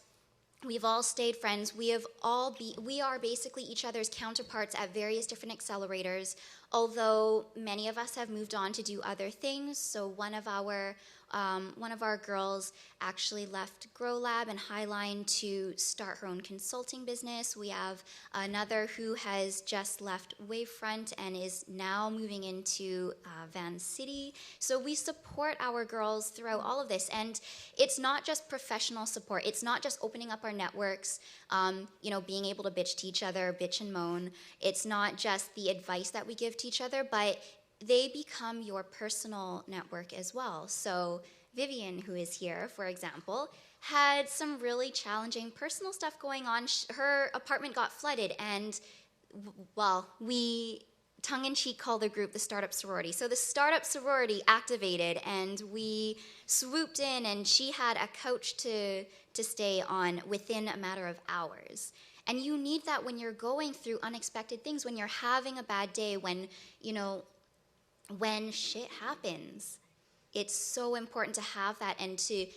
we've all stayed friends. We are basically each other's counterparts at various different accelerators, although many of us have moved on to do other things. So one of our girls actually left Grow Lab and Highline to start her own consulting business. We have another who has just left Wavefront and is now moving into Van City. So we support our girls throughout all of this. And it's not just professional support. It's not just opening up our networks, being able to bitch to each other, bitch and moan. It's not just the advice that we give to each other, but they become your personal network as well. So Vivian, who is here, for example, had some really challenging personal stuff going on. Her apartment got flooded, and, we tongue-in-cheek call the group the Startup Sorority. So the Startup Sorority activated, and we swooped in, and she had a couch to stay on within a matter of hours. And you need that when you're going through unexpected things, when you're having a bad day, when shit happens. It's so important to have that and to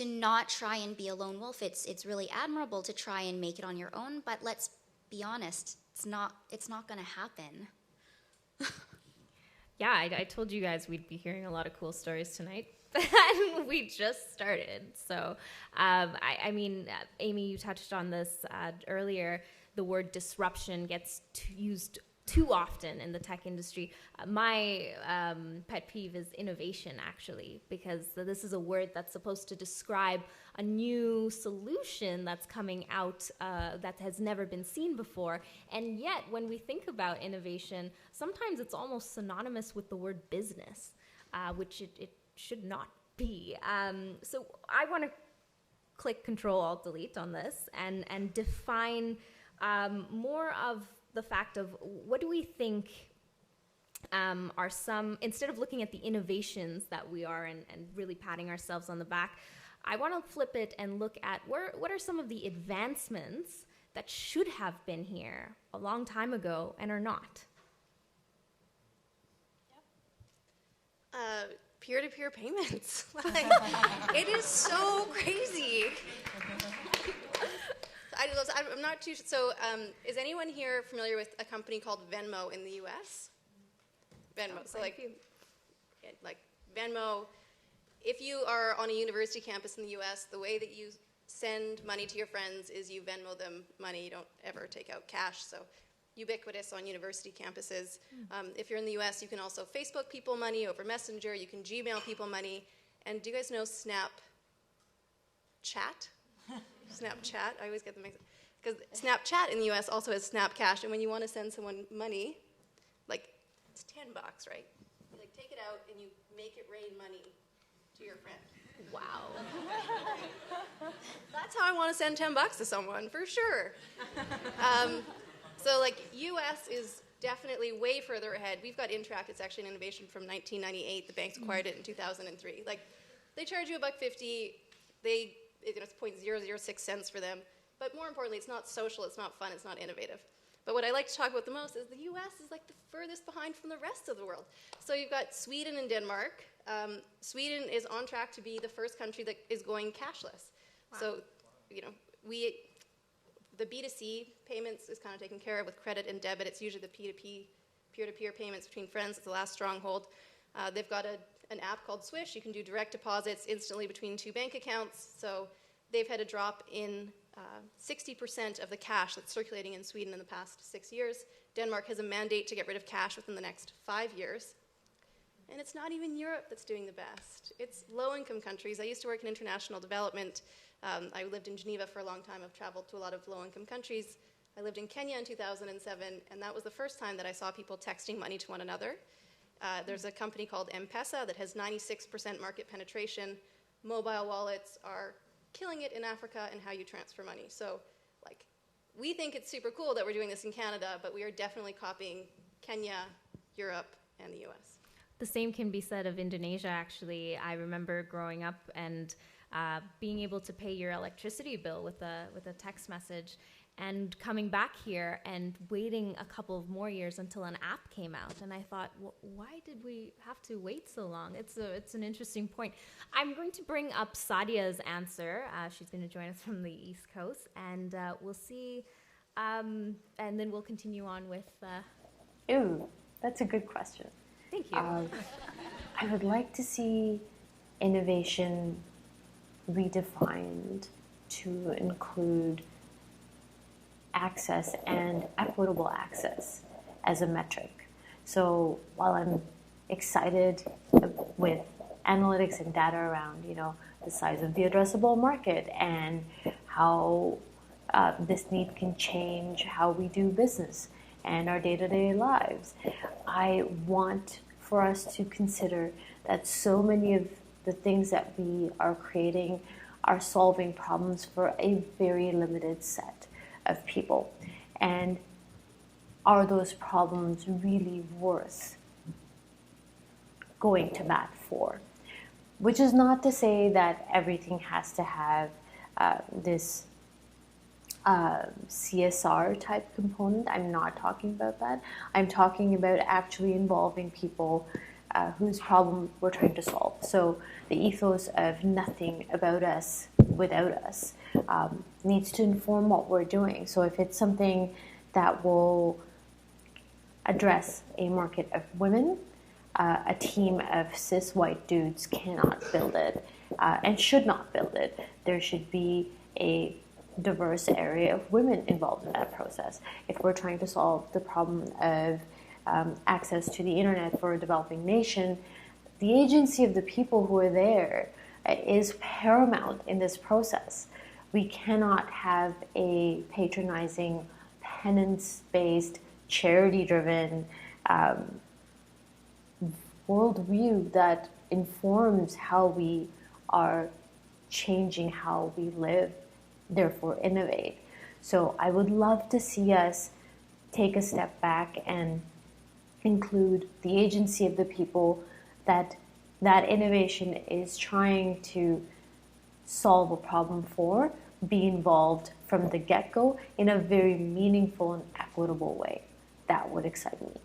not try and be a lone wolf. It's really admirable to try and make it on your own, but let's be honest, it's not going to happen. Yeah, I told you guys we'd be hearing a lot of cool stories tonight. And we just started. So, Amy, you touched on this earlier. The word disruption gets used too often in the tech industry. My pet peeve is innovation, actually, because this is a word that's supposed to describe a new solution that's coming out that has never been seen before. And yet, when we think about innovation, sometimes it's almost synonymous with the word business, which it should not be. So I want to click Ctrl Alt Delete on this and define more of the fact of what do we think are some, instead of looking at the innovations that we are and really patting ourselves on the back, I want to flip it and look at what are some of the advancements that should have been here a long time ago and are not. Peer-to-peer payments. It is so crazy. I'm not too. So, is anyone here familiar with a company called Venmo in the U.S.? Venmo. So, like Venmo. If you are on a university campus in the U.S., the way that you send money to your friends is you Venmo them money. You don't ever take out cash. So, ubiquitous on university campuses. If you're in the U.S., you can also Facebook people money over Messenger. You can Gmail people money. And do you guys know Snapchat? Snapchat, I always get them mixed up. Because Snapchat in the US also has Snap Cash, and when you want to send someone money, like, it's $10, right? You take it out and you make it rain money to your friend. Wow. That's how I want to send $10 to someone, for sure. So, US is definitely way further ahead. We've got Interact. It's actually an innovation from 1998. The banks acquired it in 2003. They charge you $1.50. It's 0.006 cents for them. But more importantly, it's not social, it's not fun, it's not innovative. But what I like to talk about the most is the US is like the furthest behind from the rest of the world. So you've got Sweden and Denmark. Sweden is on track to be the first country that is going cashless. Wow. So, you know, the B2C payments is kind of taken care of with credit and debit. It's usually the P2P, peer-to-peer payments between friends. It's the last stronghold. They've got an app called Swish. You can do direct deposits instantly between 2 bank accounts. So they've had a drop in 60% of the cash that's circulating in Sweden in the past 6 years. Denmark has a mandate to get rid of cash within the next 5 years. And it's not even Europe that's doing the best. It's low-income countries. I used to work in international development. I lived in Geneva for a long time. I've traveled to a lot of low-income countries. I lived in Kenya in 2007, and that was the first time that I saw people texting money to one another. There's a company called M-Pesa that has 96% market penetration. Mobile wallets are killing it in Africa and how you transfer money. So, like, we think it's super cool that we're doing this in Canada, but we are definitely copying Kenya, Europe, and the US. The same can be said of Indonesia, actually. I remember growing up and being able to pay your electricity bill with a text message, and coming back here and waiting a couple of more years until an app came out. And I thought, well, why did we have to wait so long? It's an interesting point. I'm going to bring up Sadia's answer. She's going to join us from the East Coast, and we'll see, and then we'll continue on with... Ooh, that's a good question. Thank you. I would like to see innovation redefined to include access and equitable access as a metric. So while I'm excited with analytics and data around, the size of the addressable market and how this need can change how we do business and our day-to-day lives, I want for us to consider that so many of the things that we are creating are solving problems for a very limited set of people. And are those problems really worth going to bat for? Which is not to say that everything has to have this CSR type component. I'm not talking about that. I'm talking about actually involving people whose problem we're trying to solve. So the ethos of nothing about us without us needs to inform what we're doing. So if it's something that will address a market of women, a team of cis white dudes cannot build it and should not build it. There should be a diverse area of women involved in that process. If we're trying to solve the problem of access to the internet for a developing nation, the agency of the people who are there is paramount in this process. We cannot have a patronizing, penance-based, charity-driven worldview that informs how we are changing how we live, therefore innovate. So I would love to see us take a step back and include the agency of the people that innovation is trying to solve a problem for, be involved from the get-go in a very meaningful and equitable way. That would excite me.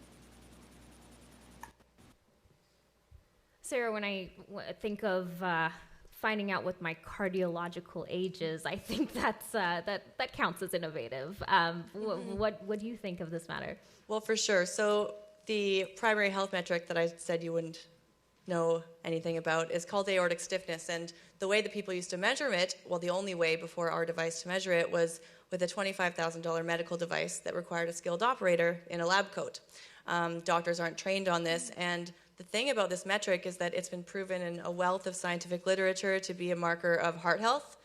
Sarah, when I think of finding out what my cardiological age is, I think that counts as innovative. What do you think of this matter? Well, for sure. So the primary health metric that I said you wouldn't know anything about is called aortic stiffness. And the way that people used to measure it, well, the only way before our device to measure it was with a $25,000 medical device that required a skilled operator in a lab coat. Doctors aren't trained on this, and the thing about this metric is that it's been proven in a wealth of scientific literature to be a marker of heart health,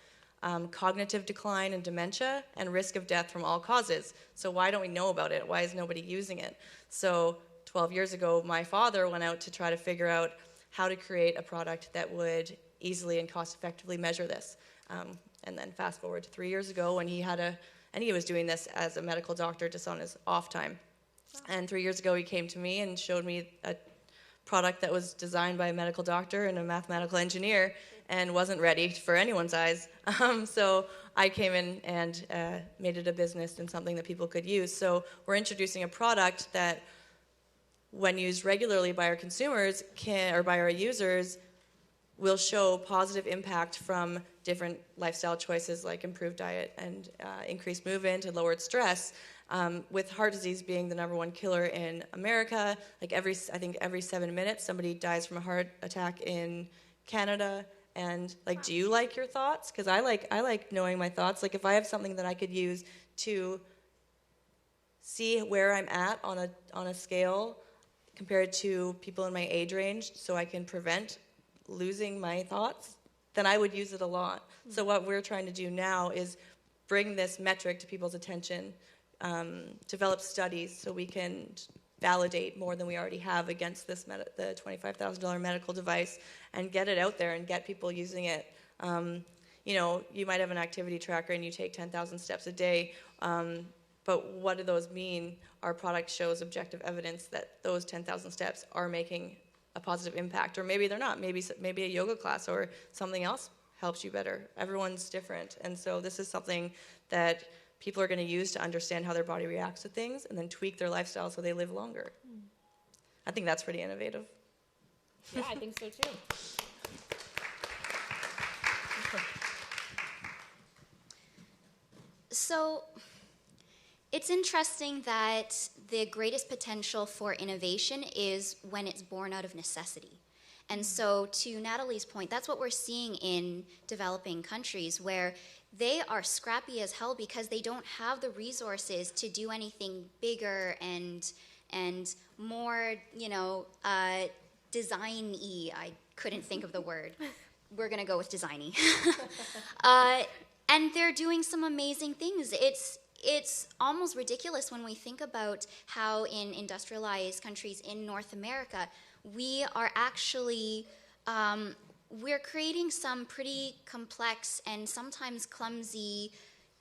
cognitive decline and dementia, and risk of death from all causes. So why don't we know about it? Why is nobody using it? So 12 years ago, my father went out to try to figure out how to create a product that would easily and cost-effectively measure this. And then fast forward to 3 years ago when he was doing this as a medical doctor just on his off time. And 3 years ago, he came to me and showed me a product that was designed by a medical doctor and a mathematical engineer and wasn't ready for anyone's eyes. So I came in and made it a business and something that people could use. So we're introducing a product that, when used regularly by our consumers or by our users, will show positive impact from different lifestyle choices like improved diet and increased movement and lowered stress. With heart disease being the #1 killer in America, like I think every 7 minutes somebody dies from a heart attack in Canada. And like, do you like your thoughts? Because I like knowing my thoughts. Like, if I have something that I could use to see where I'm at on a scale compared to people in my age range, so I can prevent losing my thoughts, then I would use it a lot. So what we're trying to do now is bring this metric to people's attention, develop studies so we can validate more than we already have against this the $25,000 medical device, and get it out there and get people using it. You know, you might have an activity tracker and you take 10,000 steps a day, but what do those mean? Our product shows objective evidence that those 10,000 steps are making a positive impact, or maybe they're not. Maybe a yoga class or something else helps you better. Everyone's different, and so this is something that people are going to use to understand how their body reacts to things and then tweak their lifestyle so they live longer. I think that's pretty innovative. Yeah, I think so too. So it's interesting that the greatest potential for innovation is when it's born out of necessity. And so, to Natalie's point, that's what we're seeing in developing countries, where they are scrappy as hell because they don't have the resources to do anything bigger and more, design-y. I couldn't think of the word. We're going to go with design-y. And they're doing some amazing things. It's almost ridiculous when we think about how in industrialized countries in North America, we are actually, we're creating some pretty complex and sometimes clumsy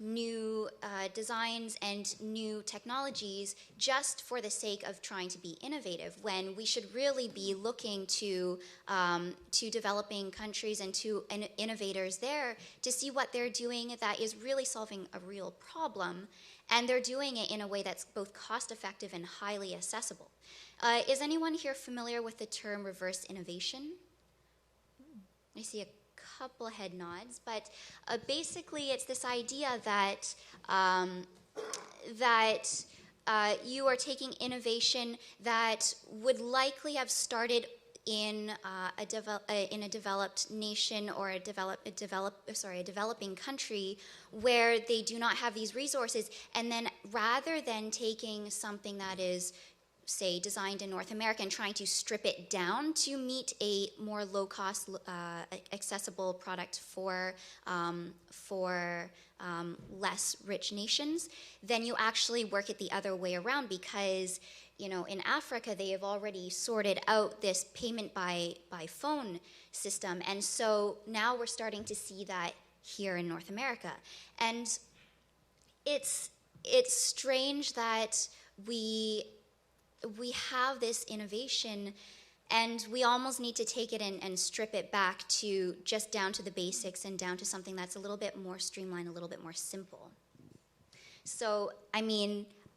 new designs and new technologies just for the sake of trying to be innovative, when we should really be looking to developing countries and to innovators there to see what they're doing that is really solving a real problem, and they're doing it in a way that's both cost-effective and highly accessible. Is anyone here familiar with the term reverse innovation? I see a couple of head nods, but basically it's this idea that you are taking innovation that would likely have started in a developed nation or a developing country where they do not have these resources, and then rather than taking something that is, say, designed in North America and trying to strip it down to meet a more low-cost, accessible product for less rich nations, then you actually work it the other way around, because in Africa they have already sorted out this payment by phone system, and so now we're starting to see that here in North America, and it's strange that we have this innovation, and we almost need to take it and strip it back to just down to the basics and down to something that's a little bit more streamlined, a little bit more simple. So,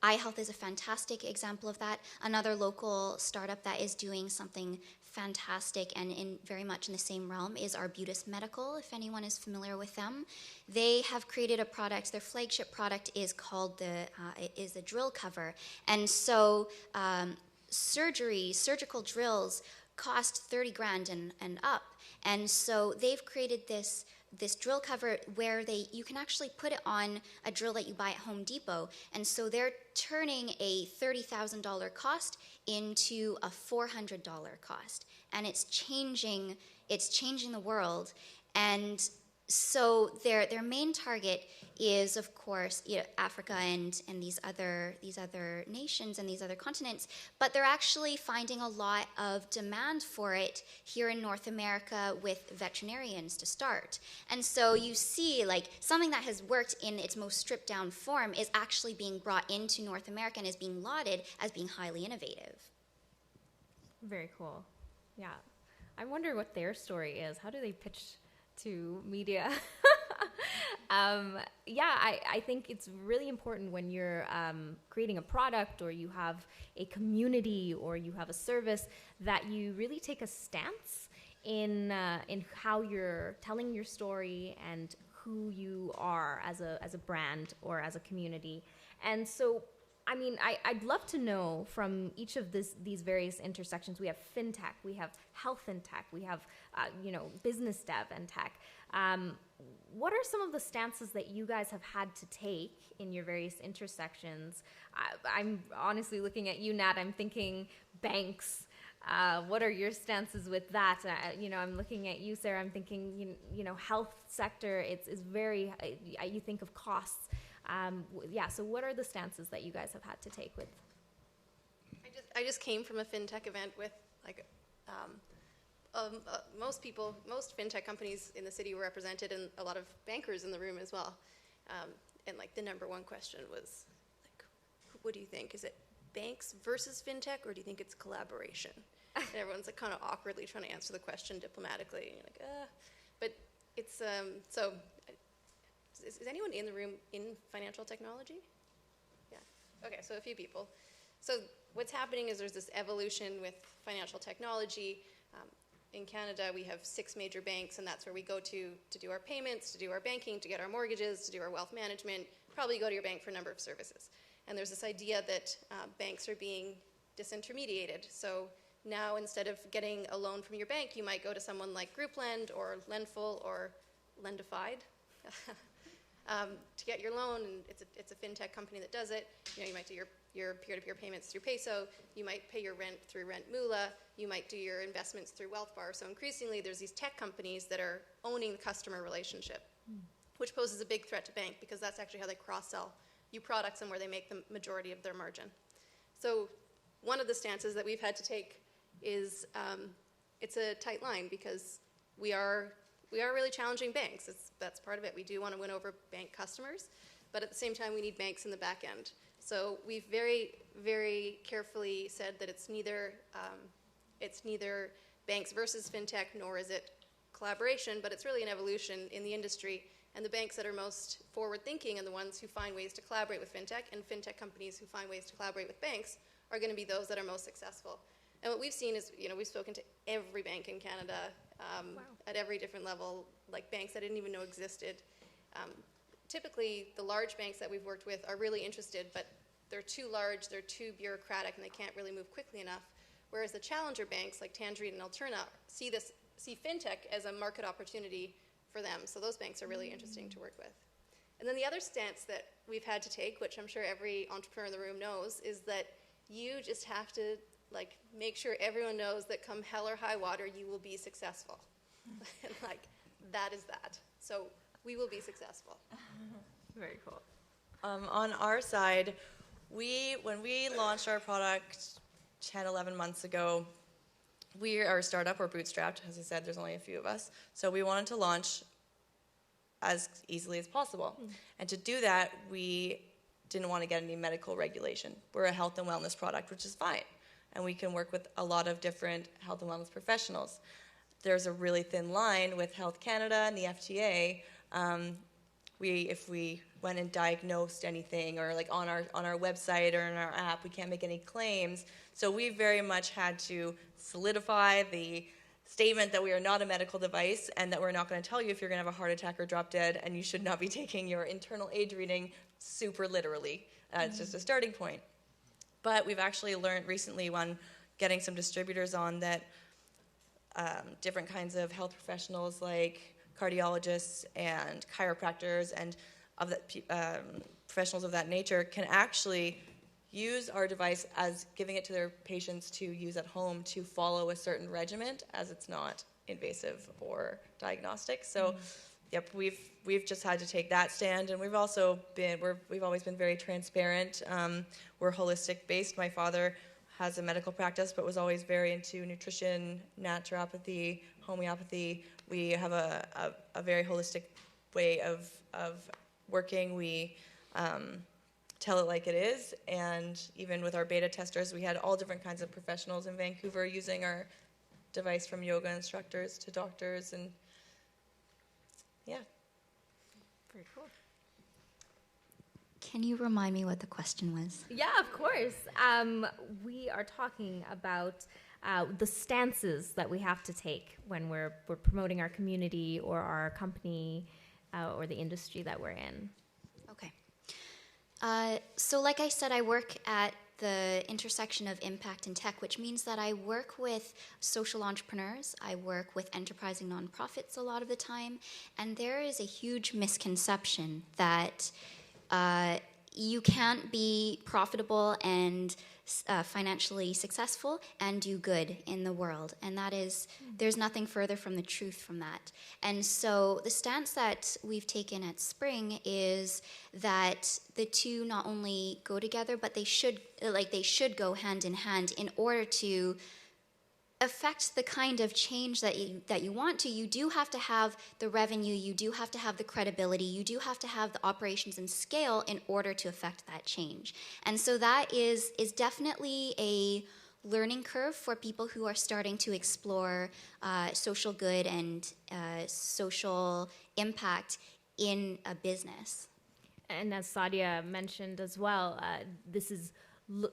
iHealth is a fantastic example of that. Another local startup that is doing something fantastic and very much in the same realm is Arbutus Medical, if anyone is familiar with them. They have created a product. Their flagship product is called is a drill cover. And so surgical drills cost $30,000 and up. And so they've created this drill cover where you can actually put it on a drill that you buy at Home Depot, and so they're turning a $30,000 cost into a $400 cost, and it's changing the world. And so their main target is, of course, Africa and these other nations and these other continents, but they're actually finding a lot of demand for it here in North America with veterinarians to start. And so you see, something that has worked in its most stripped down form is actually being brought into North America and is being lauded as being highly innovative. Very cool. Yeah. I wonder what their story is. How do they pitch to media? I think it's really important when you're creating a product, or you have a community, or you have a service, that you really take a stance in how you're telling your story and who you are as a brand or as a community. And so, I mean, I'd love to know from each of these various intersections. We have fintech, we have health and tech, we have business dev and tech. What are some of the stances that you guys have had to take in your various intersections? I'm honestly looking at you, Nat. I'm thinking banks. What are your stances with that? I'm looking at you, Sarah. I'm thinking, health sector. It's very. You think of costs. So what are the stances that you guys have had to take with? I just came from a fintech event with most fintech companies in the city were represented, and a lot of bankers in the room as well. And the number one question was what do you think? Is it banks versus fintech, or do you think it's collaboration? And everyone's kind of awkwardly trying to answer the question diplomatically. And but it's so. Is anyone in the room in financial technology? Yeah. Okay, so a few people. So what's happening is there's this evolution with financial technology. In Canada, we have 6 major banks, and that's where we go to do our payments, to do our banking, to get our mortgages, to do our wealth management. Probably go to your bank for a number of services. And there's this idea that banks are being disintermediated. So now, instead of getting a loan from your bank, you might go to someone like GroupLend or Lendful or Lendified. To get your loan, and it's a fintech company that does it. You might do your peer-to-peer payments through Peso. You might pay your rent through Rent Moolah. You might do your investments through WealthBar. So increasingly, there's these tech companies that are owning the customer relationship, which poses a big threat to bank, because that's actually how they cross-sell you products and where they make the majority of their margin. So one of the stances that we've had to take is it's a tight line, because we are really challenging banks. That's part of it. We do want to win over bank customers, but at the same time, we need banks in the back end. So we've very, very carefully said that it's neither banks versus fintech, nor is it collaboration, but it's really an evolution in the industry. And the banks that are most forward-thinking and the ones who find ways to collaborate with fintech, and fintech companies who find ways to collaborate with banks, are going to be those that are most successful. And what we've seen is, we've spoken to every bank in Canada at every different level, like banks that I didn't even know existed. Typically, the large banks that we've worked with are really interested, but they're too large, they're too bureaucratic, and they can't really move quickly enough. Whereas the challenger banks like Tangerine and Alterna see fintech as a market opportunity for them. So those banks are really interesting to work with. And then the other stance that we've had to take, which I'm sure every entrepreneur in the room knows, is that you just have to make sure everyone knows that come hell or high water, you will be successful. And that is that. So we will be successful. Very cool. On our side, when we launched our product 10, 11 months ago, we are a startup, we're bootstrapped. As I said, there's only a few of us. So we wanted to launch as easily as possible. And to do that, we didn't want to get any medical regulation. We're a health and wellness product, which is fine. And we can work with a lot of different health and wellness professionals. There's a really thin line with Health Canada and the FTA. If we went and diagnosed anything, or on our website or in our app, we can't make any claims. So we very much had to solidify the statement that we are not a medical device, and that we're not going to tell you if you're going to have a heart attack or drop dead, and you should not be taking your internal age reading super literally. It's just a starting point. But we've actually learned recently, when getting some distributors on, that different kinds of health professionals like cardiologists and chiropractors and professionals of that nature can actually use our device as giving it to their patients to use at home to follow a certain regimen, as it's not invasive or diagnostic. So, yep, we've just had to take that stand, and we've always been very transparent. We're holistic based. My father has a medical practice, but was always very into nutrition, naturopathy, homeopathy. We have a very holistic way of working. We tell it like it is, and even with our beta testers, we had all different kinds of professionals in Vancouver using our device from yoga instructors to doctors, and yeah. Very cool. Can you remind me what the question was? Yeah, of course. We are talking about the stances that we have to take when we're promoting our community or our company or the industry that we're in. Okay. So like I said, I work at the intersection of impact and tech, which means that I work with social entrepreneurs. I work with enterprising nonprofits a lot of the time. And there is a huge misconception that you can't be profitable and financially successful and do good in the world. And that is, there's nothing further from the truth from that. And so the stance that we've taken at Spring is that the two not only go together, but they should go hand in hand in order to affect the kind of change that you want to. You do have to have the revenue, you do have to have the credibility, you do have to have the operations and scale in order to affect that change. And so that is definitely a learning curve for people who are starting to explore social good and social impact in a business. And as Sadia mentioned as well, this is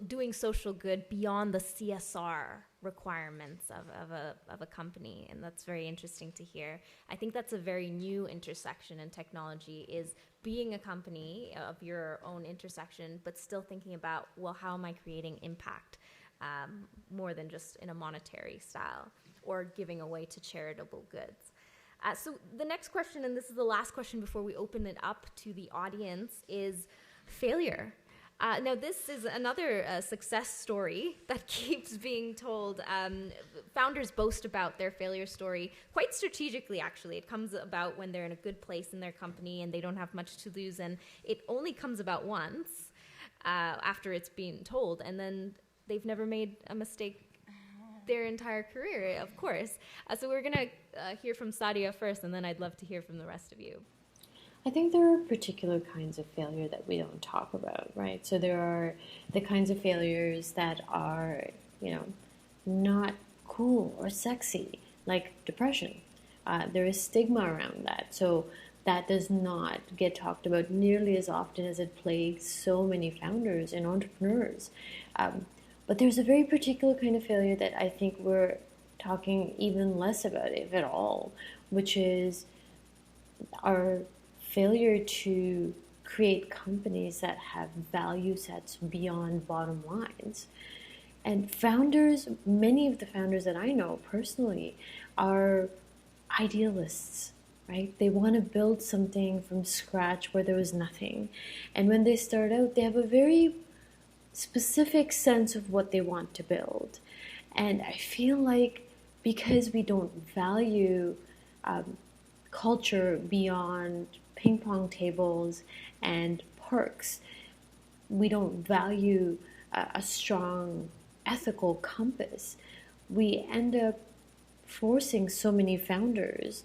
doing social good beyond the CSR requirements of a company, and that's very interesting to hear. I think that's a very new intersection in technology, is being a company of your own intersection, but still thinking about, well, how am I creating impact more than just in a monetary style or giving away to charitable goods. So the next question, and this is the last question before we open it up to the audience, is failure. Now, this is another success story that keeps being told. Founders boast about their failure story quite strategically, actually. It comes about when they're in a good place in their company and they don't have much to lose, and it only comes about once after it's been told, and then they've never made a mistake their entire career, of course. So we're going to hear from Sadia first, and then I'd love to hear from the rest of you. I think there are particular kinds of failure that we don't talk about, right? So there are the kinds of failures that are, not cool or sexy, like depression. There is stigma around that. So that does not get talked about nearly as often as it plagues so many founders and entrepreneurs. But there's a very particular kind of failure that I think we're talking even less about, if at all, which is our failure to create companies that have value sets beyond bottom lines. And founders, many of the founders that I know personally, are idealists, right? They want to build something from scratch where there was nothing. And when they start out, they have a very specific sense of what they want to build. And I feel like because we don't value culture beyond ping pong tables and parks, we don't value a strong ethical compass, we end up forcing so many founders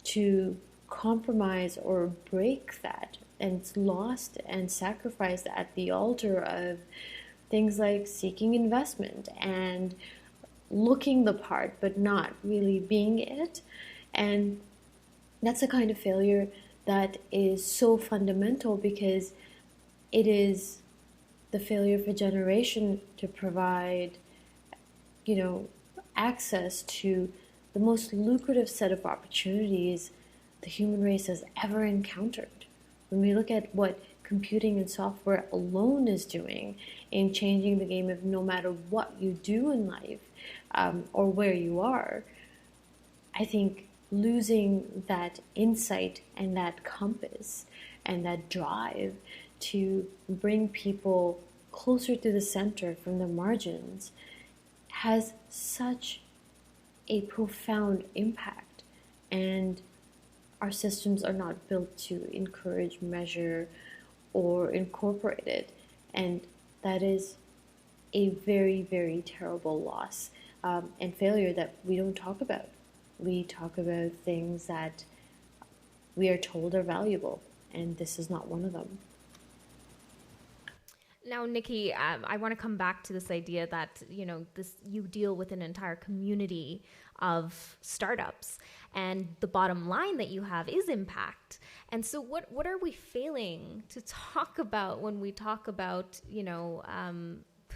to compromise or break that, and it's lost and sacrificed at the altar of things like seeking investment and looking the part but not really being it. And that's a kind of failure that is so fundamental, because it is the failure of a generation to provide, access to the most lucrative set of opportunities the human race has ever encountered. When we look at what computing and software alone is doing in changing the game of no matter what you do in life or where you are, I think losing that insight and that compass and that drive to bring people closer to the center from the margins has such a profound impact. And our systems are not built to encourage, measure, or incorporate it. And that is a very, very terrible loss and failure that we don't talk about. We talk about things that we are told are valuable, and this is not one of them. Now, Nikki, I want to come back to this idea that, you deal with an entire community of startups, and the bottom line that you have is impact. And so what are we failing to talk about when we talk about,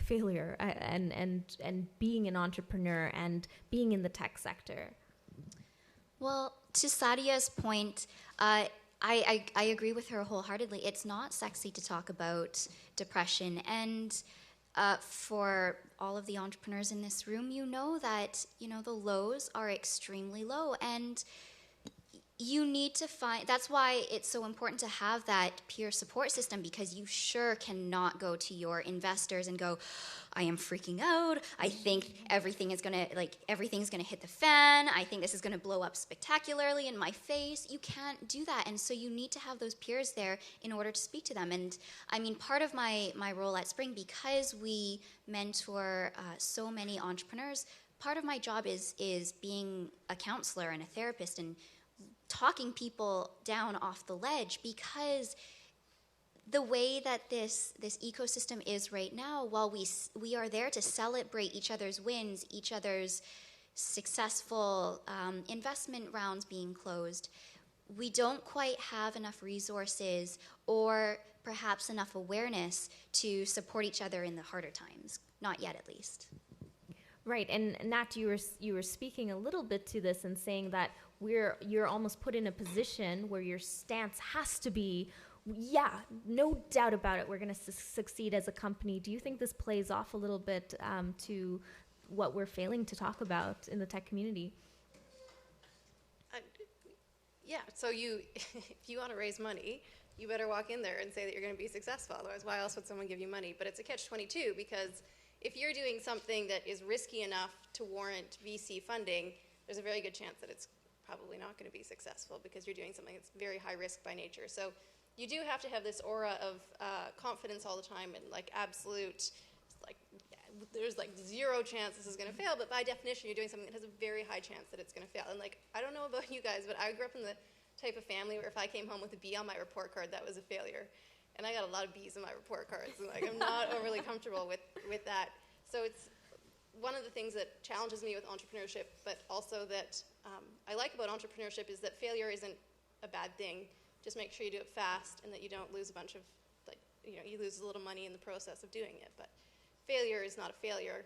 failure and being an entrepreneur and being in the tech sector? Well, to Sadia's point, I agree with her wholeheartedly. It's not sexy to talk about depression. And for all of the entrepreneurs in this room, you know that, the lows are extremely low. And you need to find, that's why it's so important to have that peer support system, because you sure cannot go to your investors and go, I am freaking out. I think everything's gonna hit the fan. I think this is gonna blow up spectacularly in my face. You can't do that. And so you need to have those peers there in order to speak to them. And I mean, part of my role at Spring, because we mentor so many entrepreneurs, part of my job is being a counselor and a therapist and talking people down off the ledge, because the way that this ecosystem is right now, while we are there to celebrate each other's wins, each other's successful investment rounds being closed, we don't quite have enough resources or perhaps enough awareness to support each other in the harder times. Not yet, at least. Right, and Nat, you were speaking a little bit to this and saying that you're almost put in a position where your stance has to be, yeah, no doubt about it, we're going to succeed as a company. Do you think this plays off a little bit to what we're failing to talk about in the tech community? Yeah, so if you want to raise money, you better walk in there and say that you're going to be successful. Otherwise, why else would someone give you money? But it's a catch-22, because if you're doing something that is risky enough to warrant VC funding, there's a very good chance that it's probably not going to be successful, because you're doing something that's very high risk by nature. So you do have to have this aura of confidence all the time, and absolute, there's zero chance this is going to fail, but by definition you're doing something that has a very high chance that it's going to fail. And I don't know about you guys, but I grew up in the type of family where if I came home with a B on my report card, that was a failure. And I got a lot of B's in my report cards, and I'm not overly comfortable with that. So it's one of the things that challenges me with entrepreneurship, but also that I like about entrepreneurship, is that failure isn't a bad thing. Just make sure you do it fast, and that you don't lose a bunch of, you lose a little money in the process of doing it. But failure is not a failure.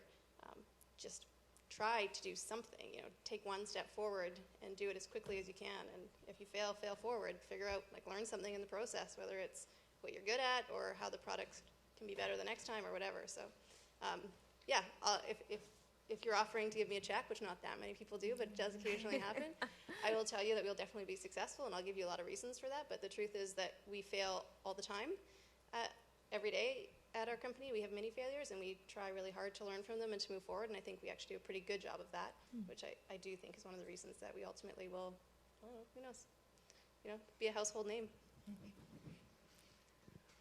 Just try to do something. Take one step forward and do it as quickly as you can. And if you fail forward. Figure out, learn something in the process, whether it's what you're good at or how the product can be better the next time or whatever. So, yeah, if you're offering to give me a check, which not that many people do, but it does occasionally happen, I will tell you that we'll definitely be successful, and I'll give you a lot of reasons for that. But the truth is that we fail all the time. Every day at our company, we have many failures, and we try really hard to learn from them and to move forward, and I think we actually do a pretty good job of that, which I do think is one of the reasons that we ultimately will, who knows, be a household name.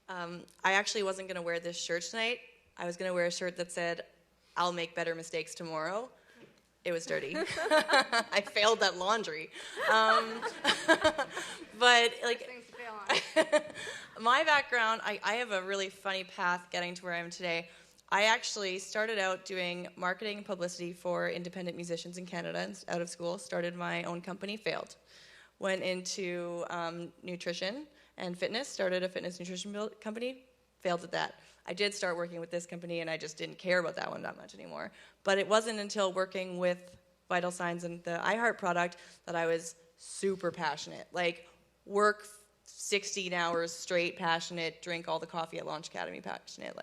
I actually wasn't going to wear this shirt tonight. I was going to wear a shirt that said, I'll make better mistakes tomorrow. It was dirty. I failed at laundry. But Things to fail on. my background, I have a really funny path getting to where I am today. I actually started out doing marketing and publicity for independent musicians in Canada out of school, started my own company, failed. Went into nutrition and fitness, started a fitness nutrition company, failed at that. I did start working with this company, and I just didn't care about that one that much anymore. But it wasn't until working with Vital Signs and the iHeart product that I was super passionate. Work 16 hours straight passionate, drink all the coffee at Launch Academy passionate,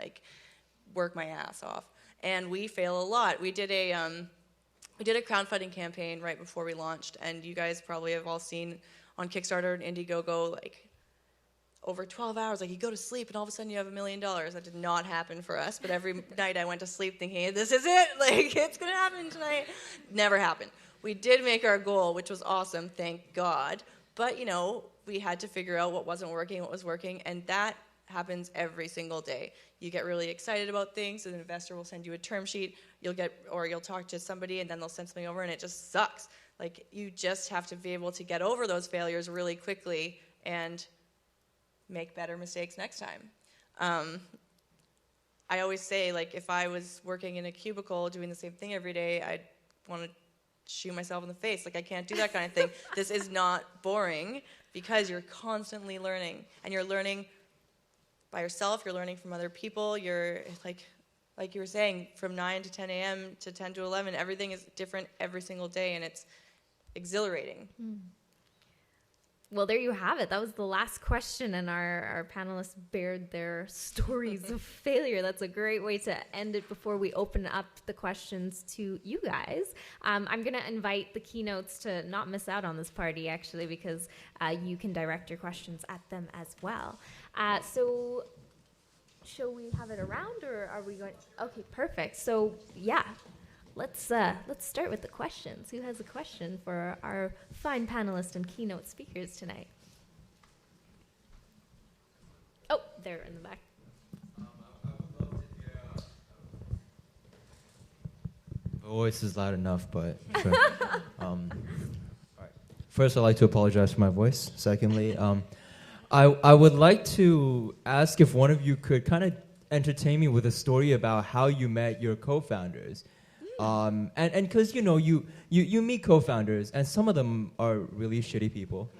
work my ass off. And we fail a lot. We did a crowdfunding campaign right before we launched, and you guys probably have all seen on Kickstarter and Indiegogo, over 12 hours, you go to sleep and all of a sudden you have $1 million. That did not happen for us, but every night I went to sleep thinking, this is it, it's gonna happen tonight. Never happened. We did make our goal, which was awesome, thank God, but we had to figure out what wasn't working, what was working, and that happens every single day. You get really excited about things, and an investor will send you a term sheet, you'll talk to somebody, and then they'll send something over, and it just sucks. You just have to be able to get over those failures really quickly and make better mistakes next time. I always say, like, if I was working in a cubicle doing the same thing every day, I'd want to shoot myself in the face. Like, I can't do that kind of thing. This is not boring because you're constantly learning, and you're learning by yourself, you're learning from other people, you're like you were saying, from 9 to 10 a.m. to 10 to 11, everything is different every single day, and it's exhilarating. Well, there you have it. That was the last question, and our panelists bared their stories of failure. That's a great way to end it before we open up the questions to you guys. I'm going to invite the keynotes to not miss out on this party, actually, because you can direct your questions at them as well. So shall we have it around, or are we going? Okay, perfect. So, yeah. Let's start with the questions. Who has a question for our fine panelists and keynote speakers tonight? Oh, they're in the back. I would love to hear. My voice is loud enough, but sure. All right. First, I'd like to apologize for my voice. Secondly, I would like to ask if one of you could kind of entertain me with a story about how you met your co-founders. And because, you know, you meet co-founders, and some of them are really shitty people.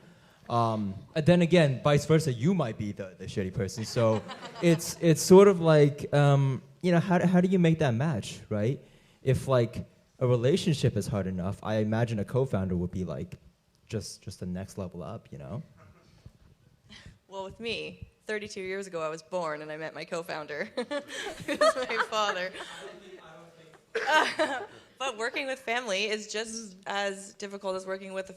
And then again, vice versa, you might be the shitty person. So it's sort of like, you know, how do you make that match, right? If, like, a relationship is hard enough, I imagine a co-founder would be, like, just the next level up, you know? Well, with me, 32 years ago, I was born, and I met my co-founder, who's my father. But working with family is just as difficult as working with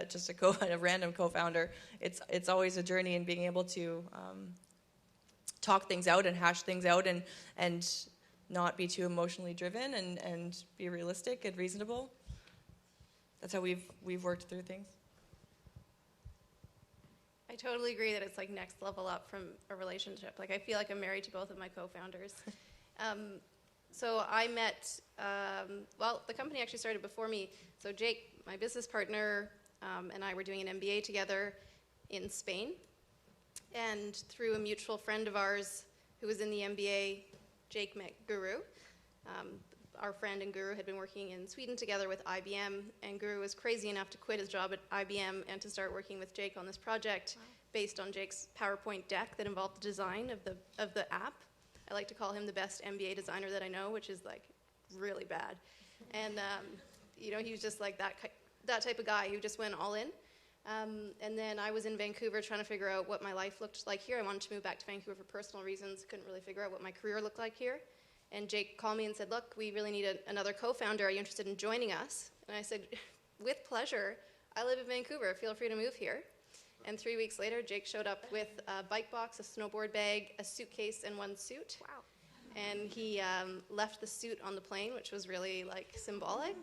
just a random co-founder. It's always a journey in being able to talk things out and hash things out and not be too emotionally driven and be realistic and reasonable. That's how we've worked through things. I totally agree that it's like next level up from a relationship. Like, I feel like I'm married to both of my co-founders. So I met, well, the company actually started before me. So Jake, my business partner, and I were doing an MBA together in Spain. And through a mutual friend of ours who was in the MBA, Jake met Guru. Our friend and Guru had been working in Sweden together with IBM, and Guru was crazy enough to quit his job at IBM and to start working with Jake on this project based on Jake's PowerPoint deck that involved the design of the app. I like to call him the best MBA designer that I know, which is, like, really bad. And, you know, he was just like that type of guy who just went all in. And then I was in Vancouver trying to figure out what my life looked like here. I wanted to move back to Vancouver for personal reasons. Couldn't really figure out what my career looked like here. And Jake called me and said, look, we really need another co-founder. Are you interested in joining us? And I said, with pleasure. I live in Vancouver. Feel free to move here. And 3 weeks later, Jake showed up with a bike box, a snowboard bag, a suitcase, and one suit. Wow. And he left the suit on the plane, which was really, like, symbolic.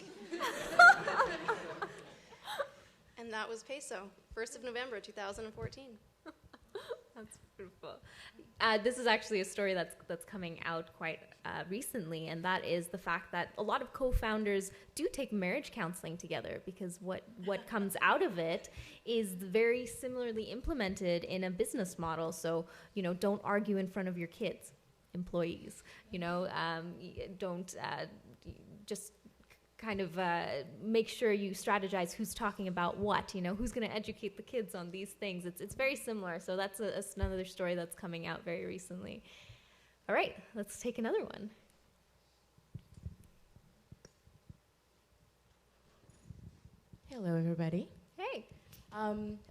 And that was Peso, 1st of November, 2014. That's beautiful. This is actually a story that's coming out quite recently, and that is the fact that a lot of co-founders do take marriage counseling together, because what comes out of it is very similarly implemented in a business model. So, you know, don't argue in front of your kids, employees. You know, don't just kind of make sure you strategize who's talking about what, you know, who's going to educate the kids on these things. It's very similar. So that's another story that's coming out very recently. All right, let's take another one. Hello, everybody. Hey.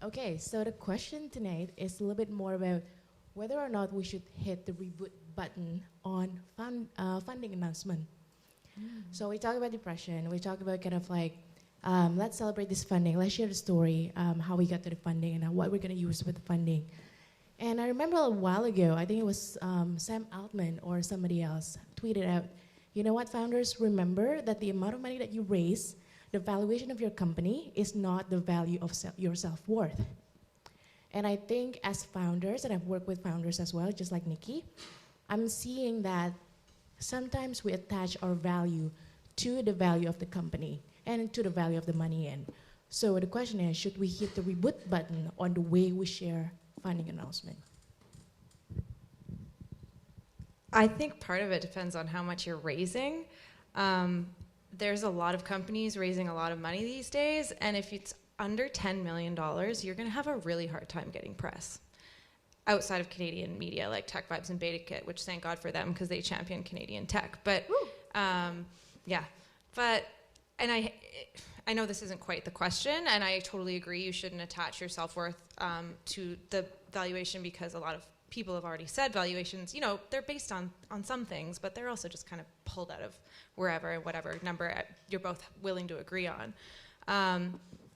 Okay, so the question tonight is a little bit more about whether or not we should hit the reboot button on funding announcement. So we talk about depression, we talk about kind of like, let's celebrate this funding, let's share the story, how we got to the funding and what we're going to use with the funding. And I remember a while ago, I think it was Sam Altman or somebody else tweeted out, you know what, founders, remember that the amount of money that you raise, the valuation of your company is not the value of your self-worth. And I think as founders, and I've worked with founders as well, just like Nikki, I'm seeing that sometimes we attach our value to the value of the company and to the value of the money in. So the question is, should we hit the reboot button on the way we share funding announcement? I think part of it depends on how much you're raising. There's a lot of companies raising a lot of money these days, and if it's under $10 million, you're going to have a really hard time getting press outside of Canadian media like Tech Vibes and BetaKit, which thank God for them because they champion Canadian tech. But yeah, but and I know this isn't quite the question, and I totally agree. You shouldn't attach your self-worth to the valuation because a lot of people have already said valuations, you know, they're based on some things, but they're also just kind of pulled out of wherever, whatever number you're both willing to agree on.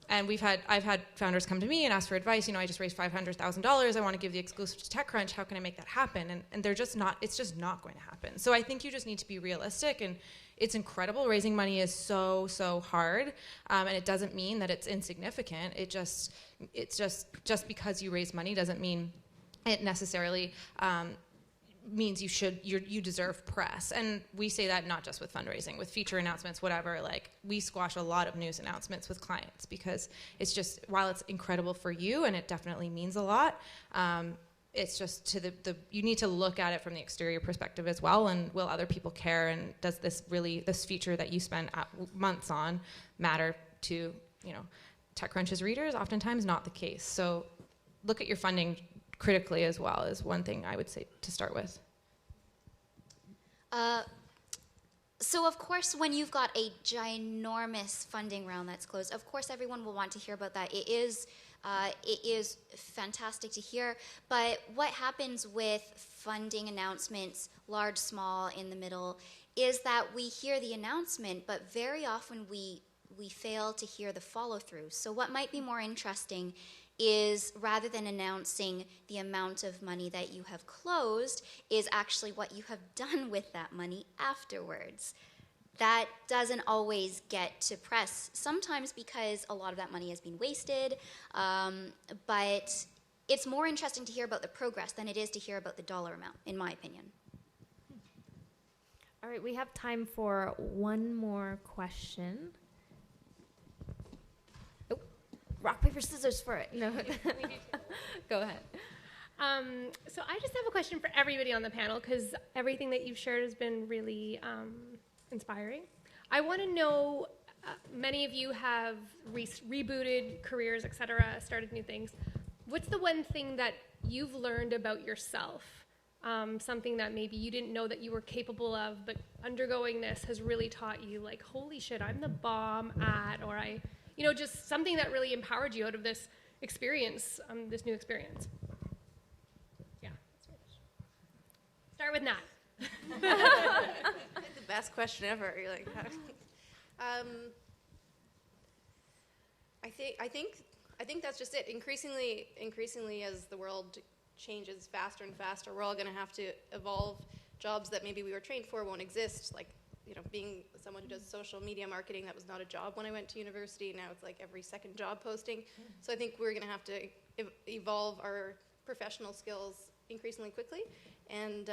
And I've had founders come to me and ask for advice. You know, I just raised $500,000. I want to give the exclusive to TechCrunch. How can I make that happen? And they're just not. It's just not going to happen. So I think you just need to be realistic. And it's incredible. Raising money is so hard, and it doesn't mean that it's insignificant. It's just because you raise money doesn't mean it necessarily means you deserve press. And we say that not just with fundraising, with feature announcements, whatever. Like, we squash a lot of news announcements with clients because it's just, while it's incredible for you and it definitely means a lot, it's just to you need to look at it from the exterior perspective as well. And will other people care? And does this feature that you spend months on matter to, you know, TechCrunch's readers? Oftentimes not the case. So look at your funding critically as well is one thing I would say to start with. So of course, when you've got a ginormous funding round that's closed, of course everyone will want to hear about that. It is fantastic to hear, but what happens with funding announcements, large, small, in the middle, is that we hear the announcement, but very often we fail to hear the follow-through. So what might be more interesting is, rather than announcing the amount of money that you have closed, is actually what you have done with that money afterwards. That doesn't always get to press, sometimes because a lot of that money has been wasted, but it's more interesting to hear about the progress than it is to hear about the dollar amount, in my opinion. All right, we have time for one more question. Rock, paper, scissors for it. No. Go ahead. So I just have a question for everybody on the panel, because everything that you've shared has been really inspiring. I want to know, many of you have rebooted careers, etc., started new things. What's the one thing that you've learned about yourself? Something that maybe you didn't know that you were capable of, but undergoing this has really taught you, like, holy shit, I'm the bomb at, or just something that really empowered you out of this experience, this new experience. Yeah. Start with Nat. The best question ever. You're like, I think that's just it. Increasingly, as the world changes faster and faster, we're all going to have to evolve. Jobs that maybe we were trained for won't exist, like, being someone who does social media marketing, that was not a job when I went to university. Now it's like every second job posting. So I think we're going to have to evolve our professional skills increasingly quickly, and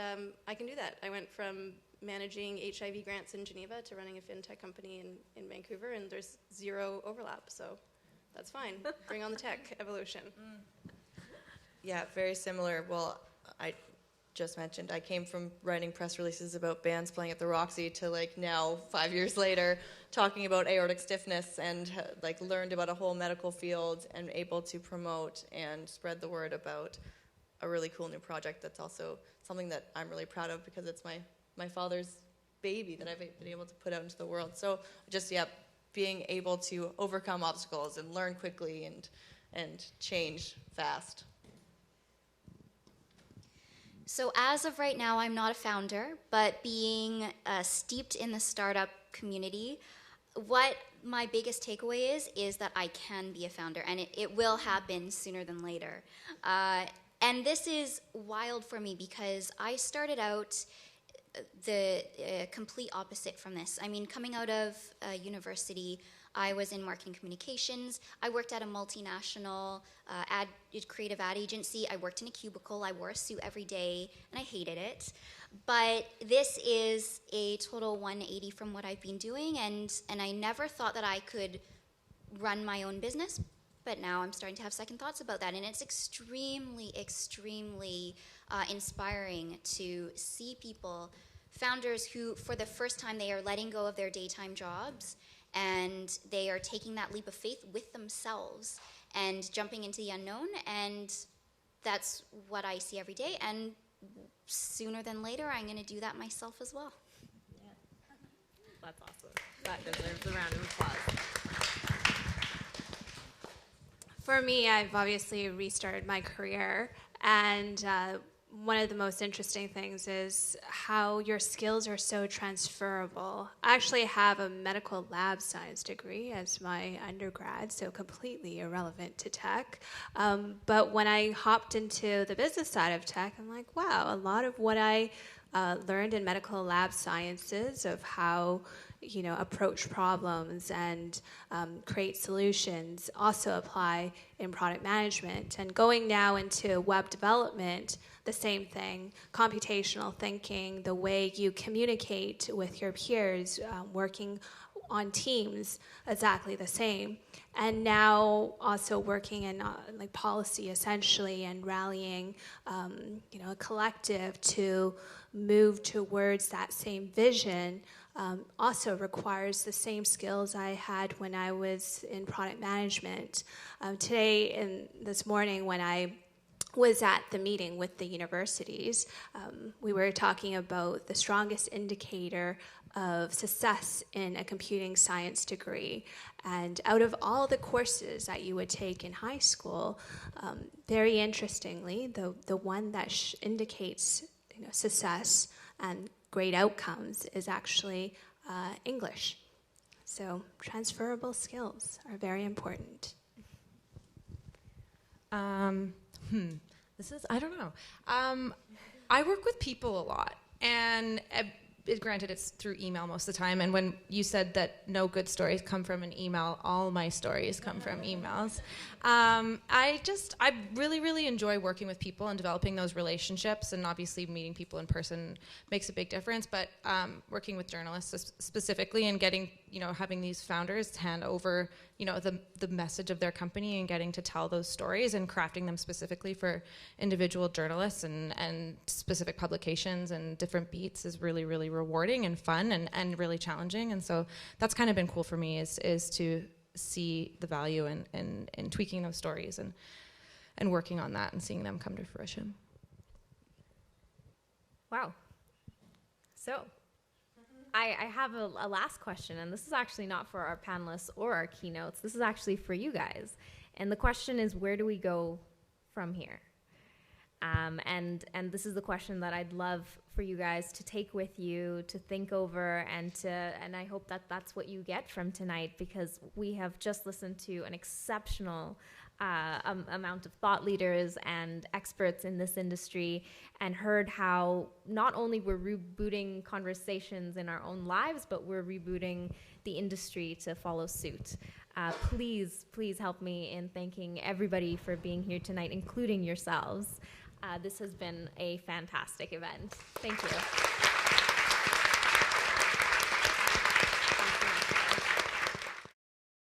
I can do that. I went from managing HIV grants in Geneva to running a fintech company in Vancouver, and there's zero overlap, so that's fine. Bring on the tech evolution. Yeah, very similar. Well, I just mentioned, I came from writing press releases about bands playing at the Roxy to, like, now 5 years later talking about aortic stiffness, and like learned about a whole medical field and able to promote and spread the word about a really cool new project that's also something that I'm really proud of, because it's my father's baby that I've been able to put out into the world. So just, being able to overcome obstacles and learn quickly and change fast. So as of right now, I'm not a founder, but being steeped in the startup community, what my biggest takeaway is that I can be a founder, and it will happen sooner than later. And this is wild for me, because I started out the complete opposite from this. I mean, coming out of university, I was in marketing communications. I worked at a multinational creative ad agency. I worked in a cubicle. I wore a suit every day, and I hated it. But this is a total 180 from what I've been doing, and I never thought that I could run my own business. but now I'm starting to have second thoughts about that. And it's extremely, extremely inspiring to see people, founders who, for the first time, they are letting go of their daytime jobs and they are taking that leap of faith with themselves and jumping into the unknown. And that's what I see every day. And sooner than later, I'm going to do that myself as well. That's awesome. That deserves a round of applause. For me, I've obviously restarted my career, and one of the most interesting things is how your skills are so transferable. I actually have a medical lab science degree as my undergrad, so completely irrelevant to tech. But when I hopped into the business side of tech, I'm like, wow, a lot of what I learned in medical lab sciences of how approach problems and create solutions also apply in product management. And going now into web development, the same thing, computational thinking, the way you communicate with your peers, working on teams, exactly the same. And now also working in like policy essentially and rallying a collective to move towards that same vision also requires the same skills I had when I was in product management. Today and this morning when I was at the meeting with the universities, we were talking about the strongest indicator of success in a computing science degree. And out of all the courses that you would take in high school, very interestingly, the one that indicates success and great outcomes is actually English. So transferable skills are very important. I don't know. I work with people a lot, and granted, it's through email most of the time. And when you said that no good stories come from an email, all my stories come from emails. I really, really enjoy working with people and developing those relationships. And obviously, meeting people in person makes a big difference. But working with journalists specifically and getting, having these founders hand over, the message of their company and getting to tell those stories and crafting them specifically for individual journalists and specific publications and different beats is really, really rewarding and fun and really challenging. And so that's kind of been cool for me is to see the value in tweaking those stories and working on that and seeing them come to fruition. Wow. So I have a last question, and this is actually not for our panelists or our keynotes. This is actually for you guys. And the question is, where do we go from here? And this is the question that I'd love for you guys to take with you, to think over, and I hope that that's what you get from tonight, because we have just listened to an exceptional amount of thought leaders and experts in this industry and heard how not only we're rebooting conversations in our own lives, but we're rebooting the industry to follow suit. Please help me in thanking everybody for being here tonight, including yourselves. This has been a fantastic event. Thank you.